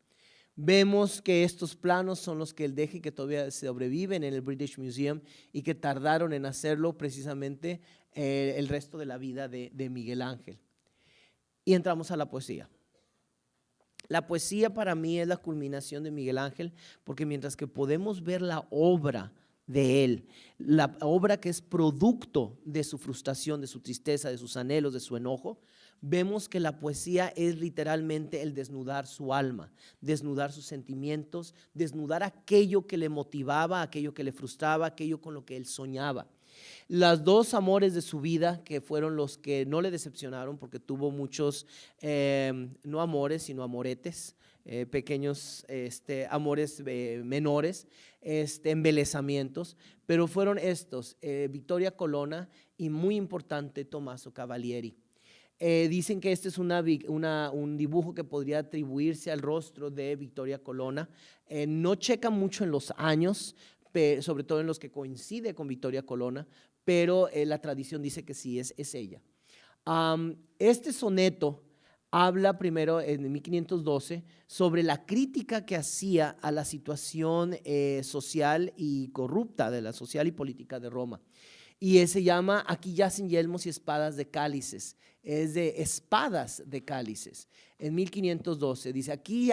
Vemos que estos planos son los que él deja y que todavía sobreviven en el British Museum y que tardaron en hacerlo precisamente el resto de la vida de Miguel Ángel. Y entramos a la poesía. La poesía para mí es la culminación de Miguel Ángel, porque mientras que podemos ver la obra de él, la obra que es producto de su frustración, de su tristeza, de sus anhelos, de su enojo, vemos que la poesía es literalmente el desnudar su alma, desnudar sus sentimientos, desnudar aquello que le motivaba, aquello que le frustraba, aquello con lo que él soñaba. Los dos amores de su vida, que fueron los que no le decepcionaron, porque tuvo muchos, no amores, sino amoretes, pequeños amores menores, embelezamientos, pero fueron estos, Vittoria Colonna y muy importante Tommaso Cavalieri. Dicen que este es un dibujo que podría atribuirse al rostro de Vittoria Colonna. No checa mucho en los años, sobre todo en los que coincide con Vittoria Colonna, pero la tradición dice que sí, es ella. Este soneto habla primero en 1512 sobre la crítica que hacía a la situación social y corrupta de la social y política de Roma. Y se llama Aquí yacen yelmos y espadas de cálices, es de espadas de cálices. En 1512 dice, aquí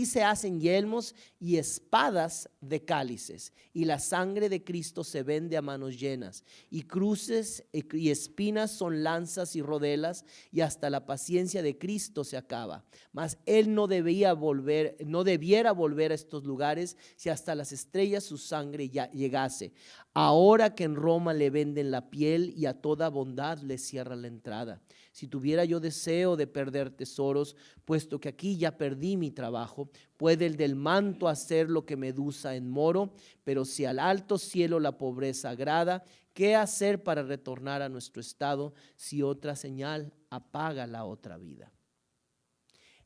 se hacen yelmos y espadas de cálices, y la sangre de Cristo se vende a manos llenas, y cruces y espinas son lanzas y rodelas, y hasta la paciencia de Cristo se acaba. Mas él no debiera volver a estos lugares si hasta las estrellas su sangre ya llegase. Ahora que en Roma le venden la piel y a toda bondad le cierran la entrada. Si tuviera yo deseo de perder tesoros, puesto que aquí ya perdí mi trabajo, puede el del manto hacer lo que Medusa en Moro, pero si al alto cielo la pobreza agrada, ¿qué hacer para retornar a nuestro estado si otra señal apaga la otra vida?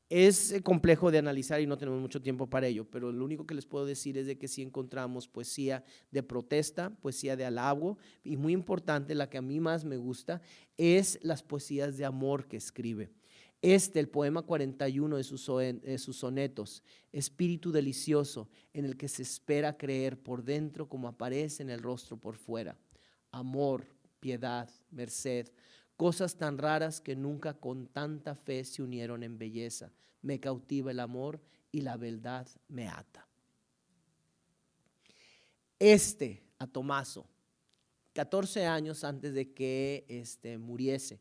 Es complejo de analizar y no tenemos mucho tiempo para ello, pero lo único que les puedo decir es de que sí encontramos poesía de protesta, poesía de alabo, y muy importante, la que a mí más me gusta, es las poesías de amor que escribe. El poema 41 de sus sonetos, espíritu delicioso, en el que se espera creer por dentro como aparece en el rostro por fuera. Amor, piedad, merced, cosas tan raras que nunca con tanta fe se unieron en belleza. Me cautiva el amor y la beldad me ata. A Tomaso, 14 años antes de que muriese,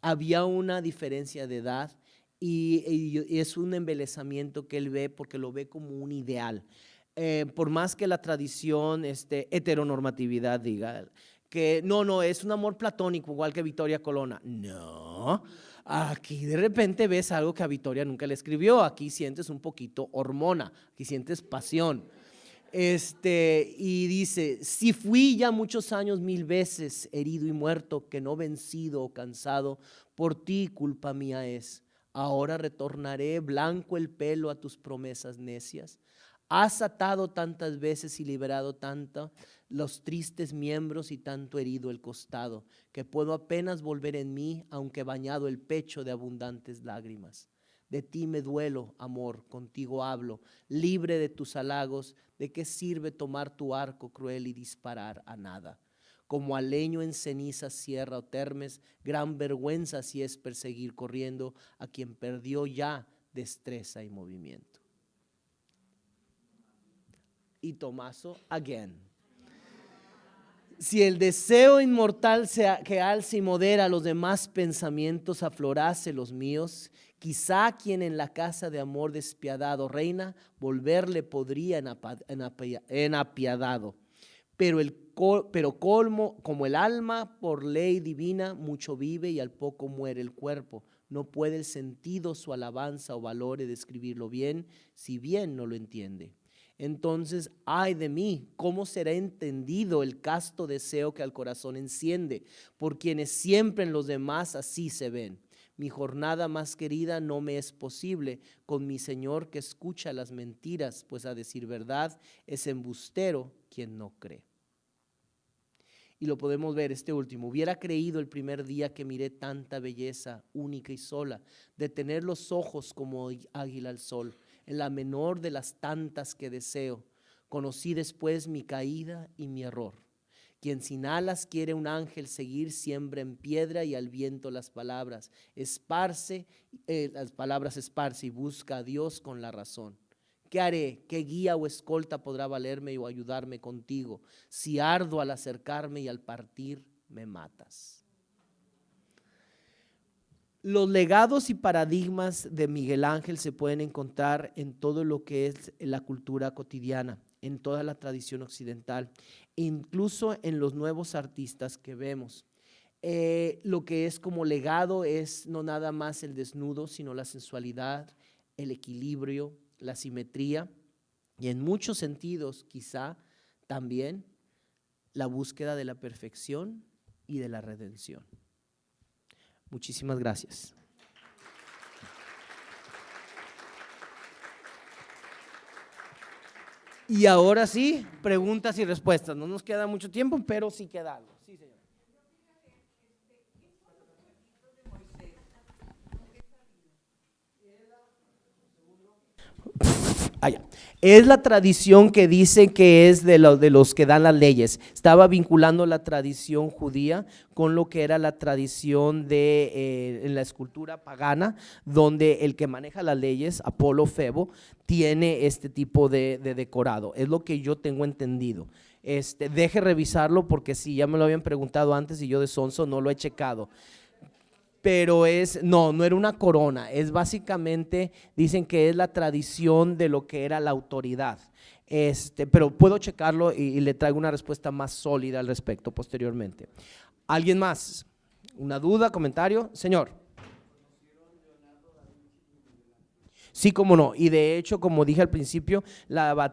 había una diferencia de edad y es un embelezamiento que él ve porque lo ve como un ideal. Por más que la tradición, heteronormatividad diga que no, es un amor platónico igual que Victoria Colonna. No, aquí de repente ves algo que a Victoria nunca le escribió. Aquí sientes un poquito hormona, aquí sientes pasión. Y dice, si fui ya muchos años 1000 veces herido y muerto, que no vencido o cansado, por ti culpa mía es. Ahora retornaré blanco el pelo a tus promesas necias. Has atado tantas veces y liberado tanto los tristes miembros y tanto herido el costado, que puedo apenas volver en mí, aunque bañado el pecho de abundantes lágrimas. De ti me duelo, amor, contigo hablo, libre de tus halagos. ¿De qué sirve tomar tu arco cruel y disparar a nada? Como al leño en cenizas, sierra o termes, gran vergüenza si es perseguir corriendo a quien perdió ya destreza y movimiento. Y Tomaso, again. Si el deseo inmortal que alza y modera los demás pensamientos aflorase los míos, quizá quien en la casa de amor despiadado reina, volverle podría en apiadado. Pero como el alma por ley divina mucho vive y al poco muere el cuerpo, no puede el sentido su alabanza o valor de describirlo bien, si bien no lo entiende. Entonces, ay de mí, ¿cómo será entendido el casto deseo que al corazón enciende, por quienes siempre en los demás así se ven? Mi jornada más querida no me es posible con mi Señor que escucha las mentiras, pues a decir verdad es embustero quien no cree. Y lo podemos ver último. Hubiera creído el primer día que miré tanta belleza única y sola, de tener los ojos como águila al sol, en la menor de las tantas que deseo. Conocí después mi caída y mi error. Quien sin alas quiere un ángel seguir, siembra en piedra y al viento las palabras esparce y busca a Dios con la razón. ¿Qué haré? ¿Qué guía o escolta podrá valerme o ayudarme contigo? Si ardo al acercarme y al partir me matas. Los legados y paradigmas de Miguel Ángel se pueden encontrar en todo lo que es la cultura cotidiana, en toda la tradición occidental, incluso en los nuevos artistas que vemos. Lo que es como legado es no nada más el desnudo, sino la sensualidad, el equilibrio, la simetría y en muchos sentidos quizá también la búsqueda de la perfección y de la redención. Muchísimas gracias. Y ahora sí, preguntas y respuestas. No nos queda mucho tiempo, pero sí queda algo. Sí, señor. Es la tradición que dice que es de los que dan las leyes. Estaba vinculando la tradición judía con lo que era la tradición en la escultura pagana, donde el que maneja las leyes, Apolo Febo, tiene este tipo de decorado. Es lo que yo tengo entendido. Deje revisarlo porque si ya me lo habían preguntado antes y yo de sonso no lo he checado. Pero no era una corona, es básicamente, dicen que es la tradición de lo que era la autoridad. Pero puedo checarlo y le traigo una respuesta más sólida al respecto posteriormente. ¿Alguien más? ¿Una duda, comentario? Señor. Sí, cómo no. Y de hecho, como dije al principio,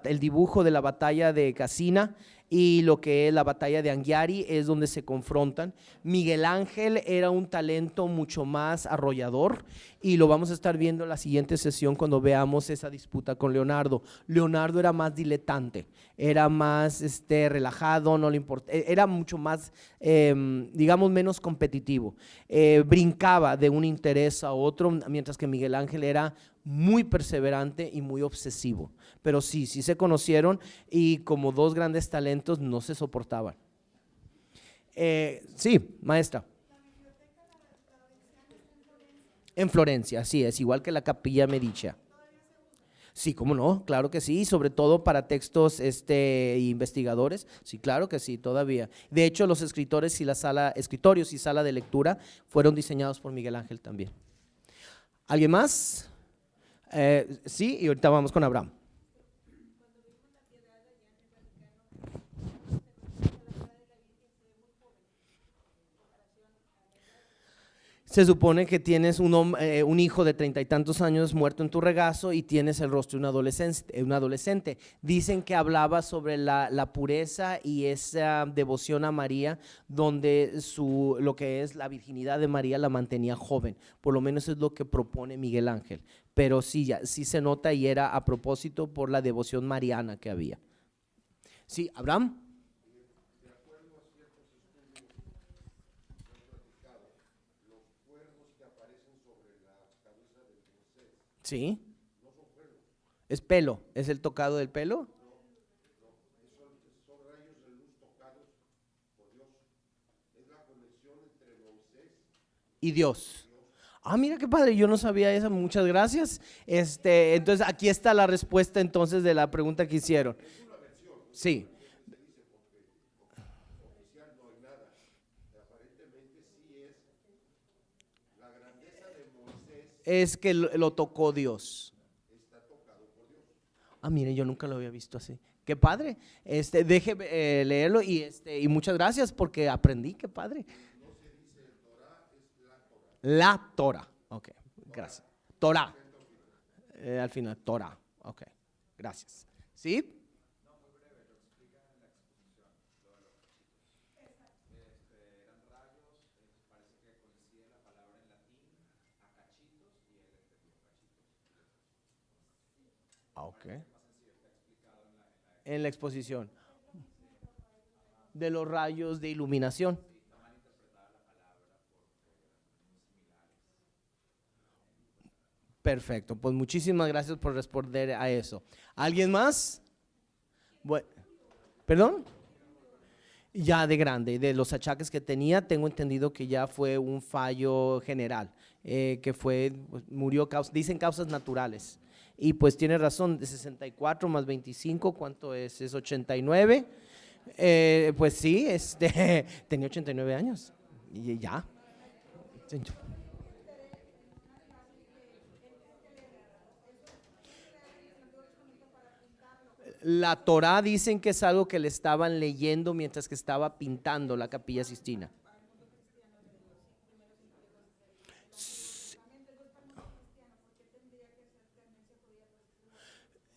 el dibujo de la batalla de Cascina y lo que es la batalla de Anghiari es donde se confrontan. Miguel Ángel era un talento mucho más arrollador y lo vamos a estar viendo en la siguiente sesión cuando veamos esa disputa con Leonardo. Leonardo era más diletante, era más relajado, no le importa, era mucho más, digamos, menos competitivo. Brincaba de un interés a otro, mientras que Miguel Ángel era muy perseverante y muy obsesivo. Pero sí se conocieron y como dos grandes talentos no se soportaban. Sí, maestra. En Florencia, sí, es igual que la Capilla Medicea. Sí, cómo no, claro que sí, sobre todo para textos investigadores, sí, claro que sí, todavía. De hecho, los escritorios y sala de lectura fueron diseñados por Miguel Ángel también. ¿Alguien más? Sí, y ahorita vamos con Abraham. Se supone que tienes un hijo de 30 y tantos años muerto en tu regazo y tienes el rostro de un adolescente. Dicen que hablaba sobre la pureza y esa devoción a María, donde lo que es la virginidad de María la mantenía joven. Por lo menos es lo que propone Miguel Ángel. Pero sí se nota y era a propósito por la devoción mariana que había. Sí, Abraham. Sí. ¿Es pelo? ¿Es el tocado del pelo? Son rayos de luz tocados por Dios. Es la conexión entre Moisés y Dios. Ah, mira qué padre, yo no sabía eso, muchas gracias. Entonces aquí está la respuesta entonces de la pregunta que hicieron. Sí. Es que lo tocó Dios. Ah, mire, yo nunca lo había visto así. Qué padre. Deje leerlo y muchas gracias porque aprendí, qué padre. No se dice Torah, es la Torah. Ok, gracias. Torah. Al final, Torah. Ok, gracias. ¿Sí? Ok. En la exposición de los rayos de iluminación. Perfecto, pues muchísimas gracias por responder a eso. ¿Alguien más? Bueno, ¿perdón? Ya de grande, de los achaques que tenía, tengo entendido que ya fue un fallo general, que pues, murió, dicen causas naturales. Y pues tiene razón, de 64 más 25, ¿cuánto es? Es 89. Pues sí, tenía 89 años y ya. La Torá dicen que es algo que le estaban leyendo mientras que estaba pintando la Capilla Sistina.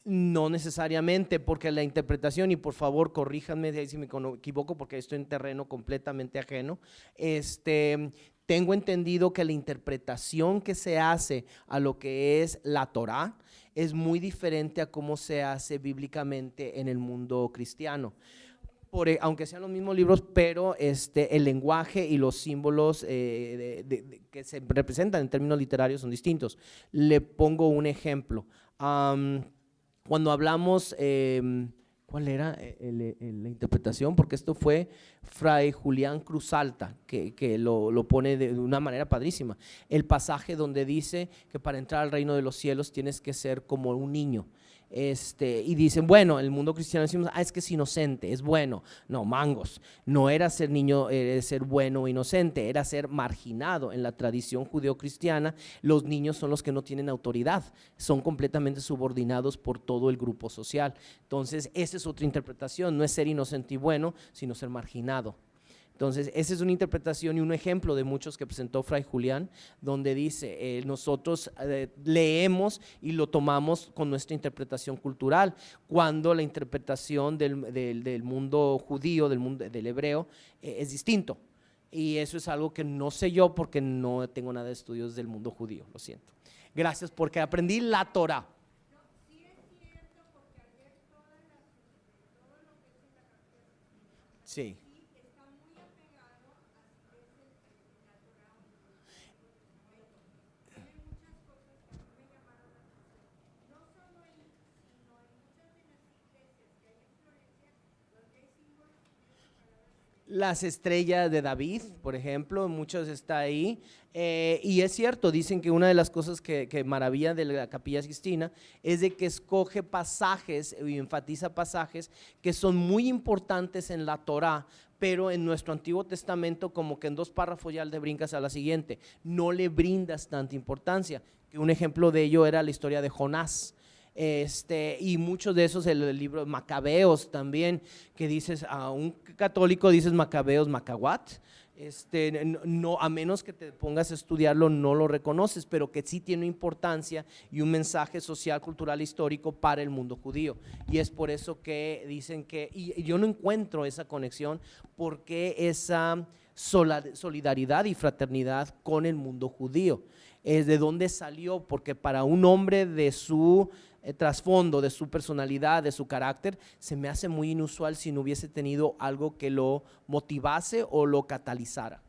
No necesariamente, porque la interpretación, y por favor corríjanme si me equivoco porque estoy en terreno completamente ajeno, tengo entendido que la interpretación que se hace a lo que es la Torá es muy diferente a cómo se hace bíblicamente en el mundo cristiano. Aunque sean los mismos libros, pero el lenguaje y los símbolos que se representan en términos literarios son distintos. Le pongo un ejemplo. Cuando hablamos, ¿cuál era la interpretación? Porque esto fue Fray Julián Cruzalta, que lo pone de una manera padrísima. El pasaje donde dice que para entrar al reino de los cielos tienes que ser como un niño. Y dicen, bueno, en el mundo cristiano decimos, es que es inocente, es bueno. No, mangos, no era ser niño, ser bueno o inocente, era ser marginado. En la tradición judeocristiana, los niños son los que no tienen autoridad, son completamente subordinados por todo el grupo social. Entonces, esa es otra interpretación, no es ser inocente y bueno, sino ser marginado. Entonces, esa es una interpretación y un ejemplo de muchos que presentó Fray Julián, donde dice, nosotros leemos y lo tomamos con nuestra interpretación cultural, cuando la interpretación del mundo judío, del hebreo, es distinto. Y eso es algo que no sé yo porque no tengo nada de estudios del mundo judío, lo siento. Gracias porque aprendí la Torah. Sí. Las estrellas de David, por ejemplo, muchos está ahí, y es cierto, dicen que una de las cosas que maravilla de la Capilla Sixtina es de que escoge pasajes y enfatiza pasajes que son muy importantes en la Torá, pero en nuestro Antiguo Testamento como que en 2 párrafos ya le brincas a la siguiente, no le brindas tanta importancia, que un ejemplo de ello era la historia de Jonás. Y muchos de esos, el libro de Macabeos también, que dices, a un católico dices Macabeos, Macahuat, no, a menos que te pongas a estudiarlo, no lo reconoces, pero que sí tiene importancia y un mensaje social, cultural, histórico para el mundo judío. Y es por eso que dicen que, y yo no encuentro esa conexión, porque esa solidaridad y fraternidad con el mundo judío. Es de dónde salió, porque para un hombre de su trasfondo, de su personalidad, de su carácter, se me hace muy inusual si no hubiese tenido algo que lo motivase o lo catalizara.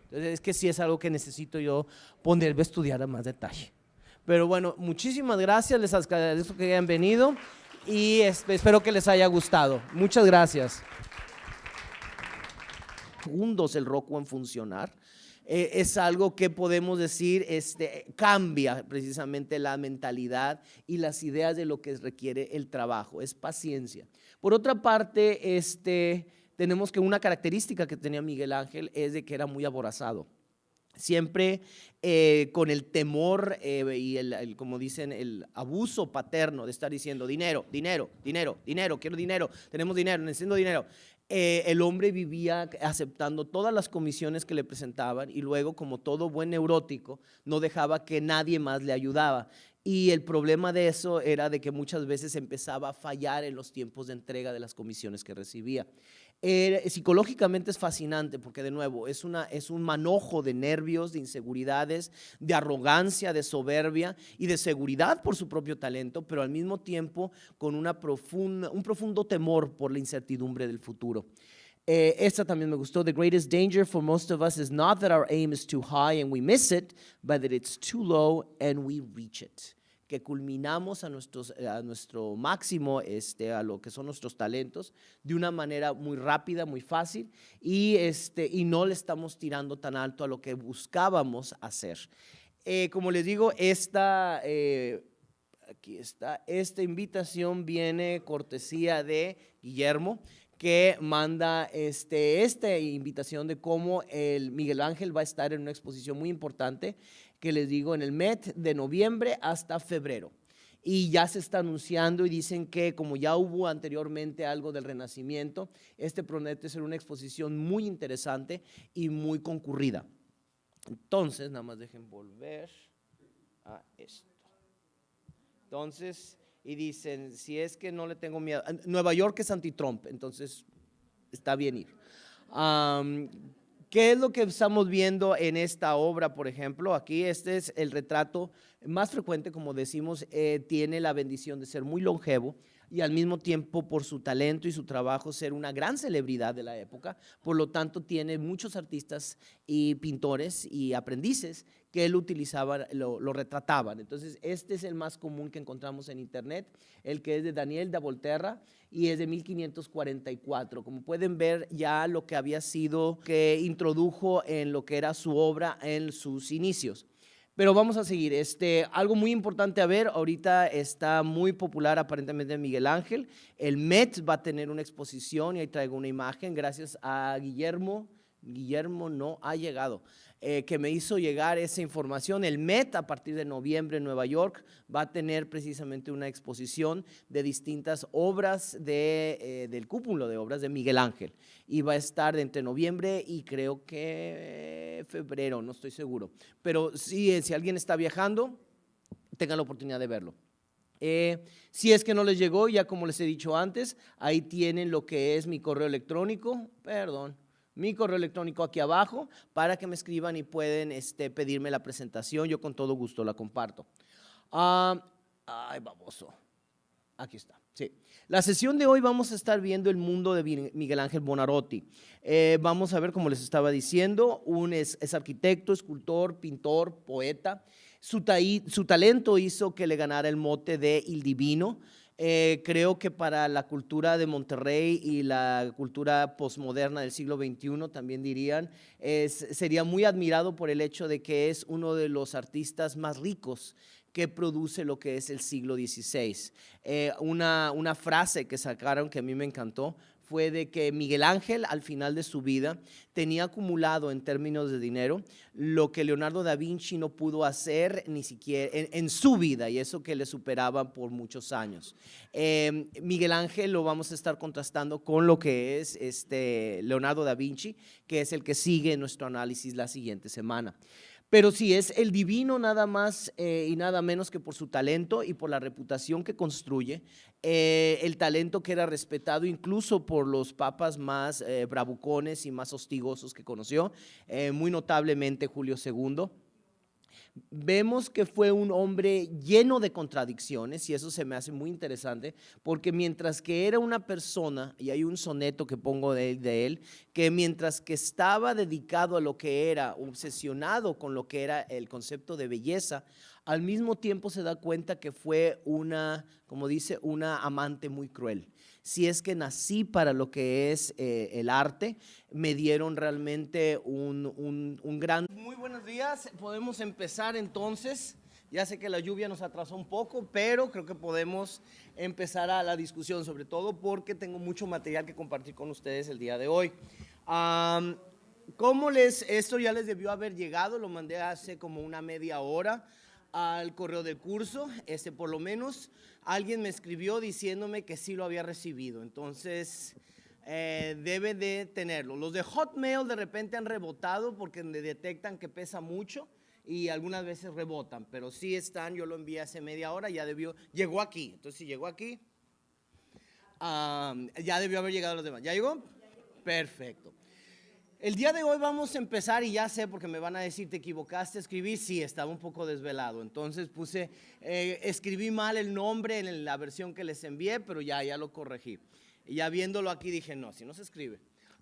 Entonces es que sí es algo que necesito yo ponerme a estudiar a más detalle. Pero bueno, muchísimas gracias, les agradezco que hayan venido y espero que les haya gustado. Muchas gracias. Segundos el Roku en funcionar. Es algo que podemos decir cambia precisamente la mentalidad y las ideas de lo que requiere el trabajo, es paciencia. Por otra parte, tenemos que una característica que tenía Miguel Ángel es de que era muy aborazado. Siempre con el temor y como dicen, el abuso paterno de estar diciendo dinero, dinero, dinero, dinero, quiero dinero, tenemos dinero, necesito dinero. El hombre vivía aceptando todas las comisiones que le presentaban y luego, como todo buen neurótico, no dejaba que nadie más le ayudaba. Y el problema de eso era de que muchas veces empezaba a fallar en los tiempos de entrega de las comisiones que recibía. Psicológicamente es fascinante porque de nuevo es un manojo de nervios, de inseguridades, de arrogancia, de soberbia y de seguridad por su propio talento, pero al mismo tiempo con un profundo temor por la incertidumbre del futuro. Esta también me gustó. The greatest danger for most of us is not that our aim is too high and we miss it, but that it's too low and we reach it. Que culminamos a nuestro máximo, a lo que son nuestros talentos, de una manera muy rápida, muy fácil, y no le estamos tirando tan alto a lo que buscábamos hacer. Como les digo, aquí está, esta invitación viene cortesía de Guillermo, que manda esta invitación de cómo el Miguel Ángel va a estar en una exposición muy importante, que les digo, en el Met de noviembre hasta febrero. Y ya se está anunciando y dicen que como ya hubo anteriormente algo del Renacimiento, promete ser una exposición muy interesante y muy concurrida. Entonces, nada más dejen volver a esto. Entonces, y dicen, si es que no le tengo miedo, Nueva York es anti-Trump, entonces está bien ir. ¿Qué es lo que estamos viendo en esta obra, por ejemplo? Aquí este es el retrato más frecuente, como decimos, tiene la bendición de ser muy longevo y al mismo tiempo por su talento y su trabajo ser una gran celebridad de la época, por lo tanto tiene muchos artistas y pintores y aprendices que él utilizaba, lo retrataban. Entonces este es el más común que encontramos en internet, el que es de Daniel da Volterra y es de 1544. Como pueden ver, ya lo que había sido, que introdujo en lo que era su obra en sus inicios. Pero vamos a seguir. Algo muy importante a ver, ahorita está muy popular aparentemente Miguel Ángel. El Met va a tener una exposición y ahí traigo una imagen gracias a Guillermo no ha llegado, que me hizo llegar esa información. El Met a partir de noviembre en Nueva York va a tener precisamente una exposición de distintas obras del cúmulo de obras de Miguel Ángel y va a estar entre noviembre y creo que febrero, no estoy seguro, pero sí, si alguien está viajando, tengan la oportunidad de verlo. Si es que no les llegó, ya como les he dicho antes, ahí tienen lo que es mi correo electrónico, mi correo electrónico aquí abajo para que me escriban y pueden pedirme la presentación, yo con todo gusto la comparto. Ay, baboso, aquí está, sí. La sesión de hoy vamos a estar viendo el mundo de Miguel Ángel Buonarroti. Vamos a ver, como les estaba diciendo, es arquitecto, escultor, pintor, poeta. Su talento hizo que le ganara el mote de Il Divino. Creo que para la cultura de Monterrey y la cultura posmoderna del siglo XXI también dirían, sería muy admirado por el hecho de que es uno de los artistas más ricos que produce lo que es el siglo XVI. Una frase que sacaron que a mí me encantó fue de que Miguel Ángel al final de su vida tenía acumulado en términos de dinero lo que Leonardo da Vinci no pudo hacer ni siquiera en su vida, y eso que le superaba por muchos años. Miguel Ángel lo vamos a estar contrastando con lo que es Leonardo da Vinci, que es el que sigue nuestro análisis la siguiente semana. Pero sí, es el divino nada más y nada menos que por su talento y por la reputación que construye, el talento que era respetado incluso por los papas más bravucones y más hostigosos que conoció, muy notablemente Julio II. Vemos que fue un hombre lleno de contradicciones y eso se me hace muy interesante porque mientras que era una persona, y hay un soneto que pongo de él, que mientras que estaba dedicado a lo que era, obsesionado con lo que era el concepto de belleza, al mismo tiempo se da cuenta que fue como dice, una amante muy cruel. Si es que nací para lo que es el arte, me dieron realmente un gran… Muy buenos días, podemos empezar entonces. Ya sé que la lluvia nos atrasó un poco, pero creo que podemos empezar a la discusión, sobre todo porque tengo mucho material que compartir con ustedes el día de hoy. Esto ya les debió haber llegado, lo mandé hace como una media hora al correo del curso, por lo menos alguien me escribió diciéndome que sí lo había recibido, entonces debe de tenerlo. Los de Hotmail de repente han rebotado porque detectan que pesa mucho y algunas veces rebotan, pero sí están, yo lo envié hace media hora, llegó aquí, entonces si llegó aquí, ya debió haber llegado a los demás. ¿Ya llegó? Perfecto. El día de hoy vamos a empezar y ya sé porque me van a decir, ¿te equivocaste? Escribí, sí, estaba un poco desvelado, entonces escribí mal el nombre en la versión que les envié, pero ya lo corregí. Y ya viéndolo aquí dije, no, si no se escribe.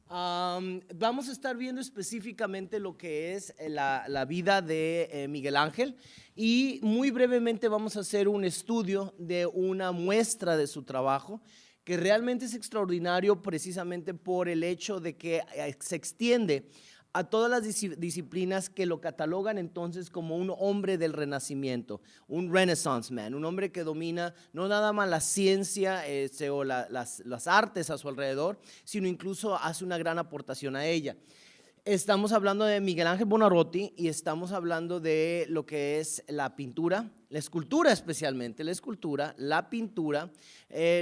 Vamos a estar viendo específicamente lo que es la vida de Miguel Ángel y muy brevemente vamos a hacer un estudio de una muestra de su trabajo que realmente es extraordinario precisamente por el hecho de que se extiende a todas las disciplinas que lo catalogan entonces como un hombre del Renacimiento, un Renaissance man, un hombre que domina no nada más la ciencia o las artes a su alrededor, sino incluso hace una gran aportación a ella. Estamos hablando de Miguel Ángel Buonarroti y estamos hablando de lo que es la pintura, la escultura especialmente, la pintura,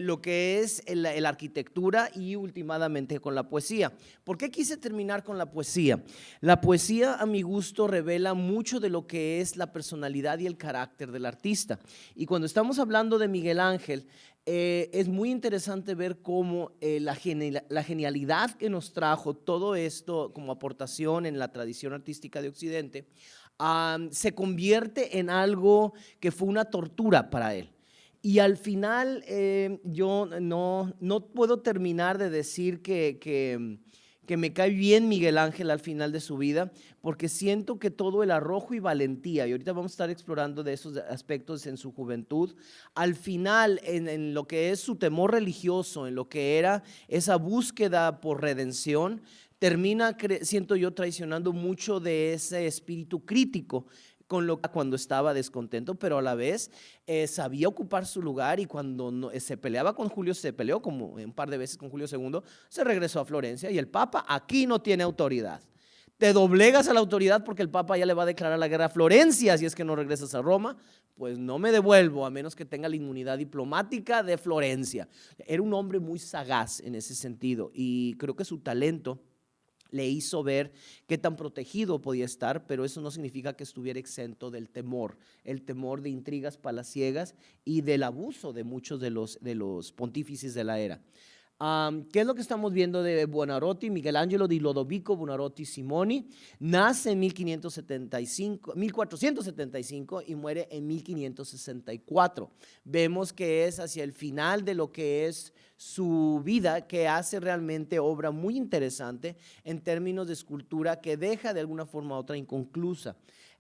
lo que es la arquitectura y últimamente con la poesía. ¿Por qué quise terminar con la poesía? La poesía a mi gusto revela mucho de lo que es la personalidad y el carácter del artista. Y cuando estamos hablando de Miguel Ángel, es muy interesante ver cómo la genialidad que nos trajo todo esto como aportación en la tradición artística de Occidente se convierte en algo que fue una tortura para él. Y al final yo no puedo terminar de decir que me cae bien Miguel Ángel al final de su vida, porque siento que todo el arrojo y valentía, y ahorita vamos a estar explorando de esos aspectos en su juventud, al final en lo que es su temor religioso, en lo que era esa búsqueda por redención, termina, siento yo, traicionando mucho de ese espíritu crítico cuando estaba descontento, pero a la vez sabía ocupar su lugar, y cuando se peleaba con Julio, se peleó como un par de veces con Julio II, se regresó a Florencia, y el Papa aquí no tiene autoridad. Te doblegas a la autoridad porque el Papa ya le va a declarar la guerra a Florencia si es que no regresas a Roma. Pues no me devuelvo a menos que tenga la inmunidad diplomática de Florencia. Era un hombre muy sagaz en ese sentido, y creo que su talento le hizo ver qué tan protegido podía estar, pero eso no significa que estuviera exento del temor, el temor de intrigas palaciegas y del abuso de muchos de los pontífices de la era. ¿Qué es lo que estamos viendo de Buonarroti? Michelangelo di Lodovico Buonarroti Simoni nace en 1475 y muere en 1564. Vemos que es hacia el final de lo que es su vida que hace realmente obra muy interesante en términos de escultura, que deja de alguna forma u otra inconclusa.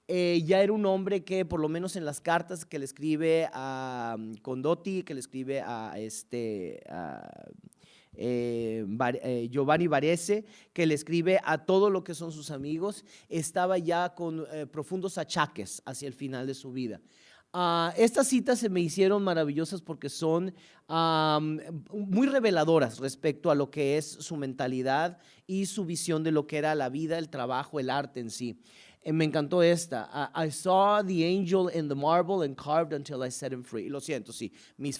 Ya era un hombre que, por lo menos en las cartas que le escribe a Condotti, que le escribe a Giovanni Varese, que le escribe a todo lo que son sus amigos, estaba ya con profundos achaques hacia el final de su vida. Estas citas se me hicieron maravillosas porque son muy reveladoras respecto a lo que es su mentalidad y su visión de lo que era la vida, el trabajo, el arte en sí. Me encantó esta. I saw the angel in the marble and carved until I set him free. Lo siento, sí. Mis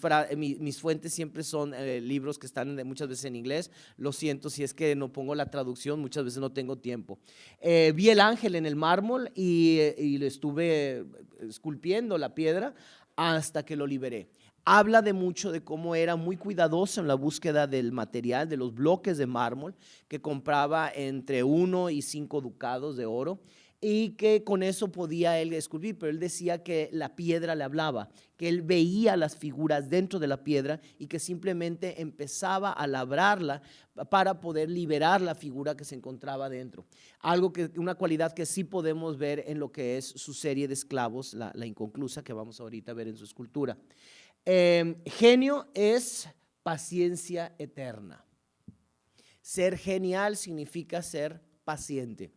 fuentes siempre son libros que están muchas veces en inglés. Lo siento si es que no pongo la traducción, muchas veces no tengo tiempo. Vi el ángel en el mármol y le estuve esculpiendo la piedra hasta que lo liberé. Habla de mucho de cómo era muy cuidadoso en la búsqueda del material, de los bloques de mármol, que compraba entre 1 y 5 ducados de oro, y que con eso podía él esculpir, pero él decía que la piedra le hablaba, que él veía las figuras dentro de la piedra y que simplemente empezaba a labrarla para poder liberar la figura que se encontraba dentro. Una cualidad que sí podemos ver en lo que es su serie de esclavos, la inconclusa, que vamos ahorita a ver en su escultura. Genio es paciencia eterna. Ser genial significa ser paciente.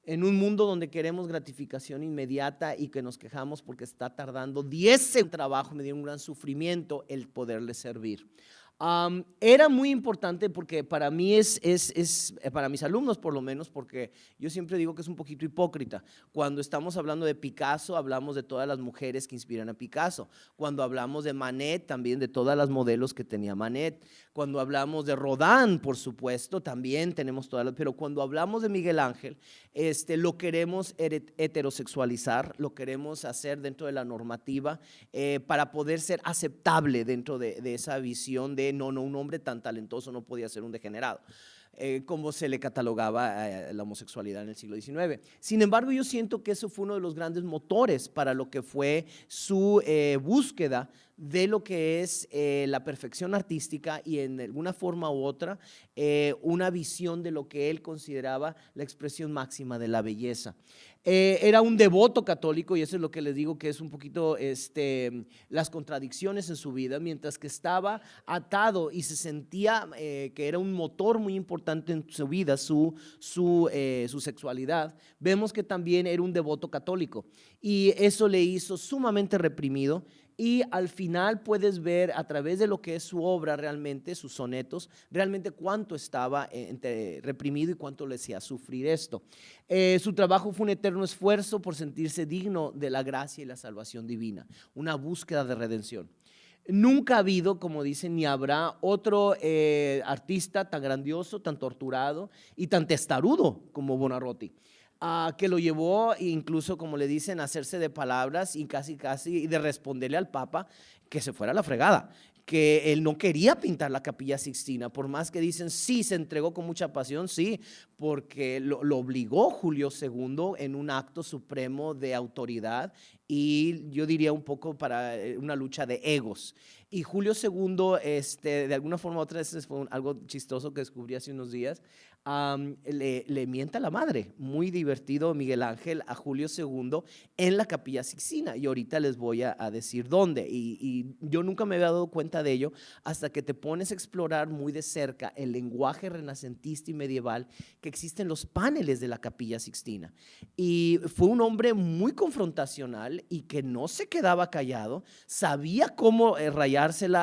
En un mundo donde queremos gratificación inmediata y que nos quejamos porque está tardando 10 en trabajo, me dio un gran sufrimiento el poderle servir. Era muy importante porque para mí para mis alumnos por lo menos, porque yo siempre digo que es un poquito hipócrita. Cuando estamos hablando de Picasso, hablamos de todas las mujeres que inspiran a Picasso. Cuando hablamos de Manet, también de todas las modelos que tenía Manet. Cuando hablamos de Rodin, por supuesto, también tenemos todas las, pero cuando hablamos de Miguel Ángel, lo queremos heterosexualizar, lo queremos hacer dentro de la normativa para poder ser aceptable dentro de esa visión de no, un hombre tan talentoso no podía ser un degenerado, como se le catalogaba la homosexualidad en el siglo XIX. Sin embargo, yo siento que eso fue uno de los grandes motores para lo que fue su búsqueda de lo que es la perfección artística y en alguna forma u otra una visión de lo que él consideraba la expresión máxima de la belleza. Era un devoto católico, y eso es lo que les digo que es un poquito las contradicciones en su vida. Mientras que estaba atado y se sentía que era un motor muy importante en su vida, su sexualidad, vemos que también era un devoto católico, y eso le hizo sumamente reprimido. Y al final puedes ver a través de lo que es su obra realmente, sus sonetos, realmente cuánto estaba reprimido y cuánto le hacía sufrir esto. Su trabajo fue un eterno esfuerzo por sentirse digno de la gracia y la salvación divina, una búsqueda de redención. Nunca ha habido, como dicen, ni habrá otro artista tan grandioso, tan torturado y tan testarudo como Buonarroti. Que lo llevó incluso, como le dicen, a hacerse de palabras y casi de responderle al Papa que se fuera a la fregada, que él no quería pintar la Capilla Sixtina, por más que dicen sí, se entregó con mucha pasión, sí, porque lo obligó Julio II en un acto supremo de autoridad, y yo diría un poco para una lucha de egos. Y Julio II, de alguna forma u otra, ese fue algo chistoso que descubrí hace unos días, le mienta a la madre. Muy divertido Miguel Ángel a Julio II en la Capilla Sixtina. Y ahorita les voy a decir dónde. Y yo nunca me había dado cuenta de ello hasta que te pones a explorar muy de cerca el lenguaje renacentista y medieval que existe en los paneles de la Capilla Sixtina. Y fue un hombre muy confrontacional y que no se quedaba callado, sabía cómo rayársela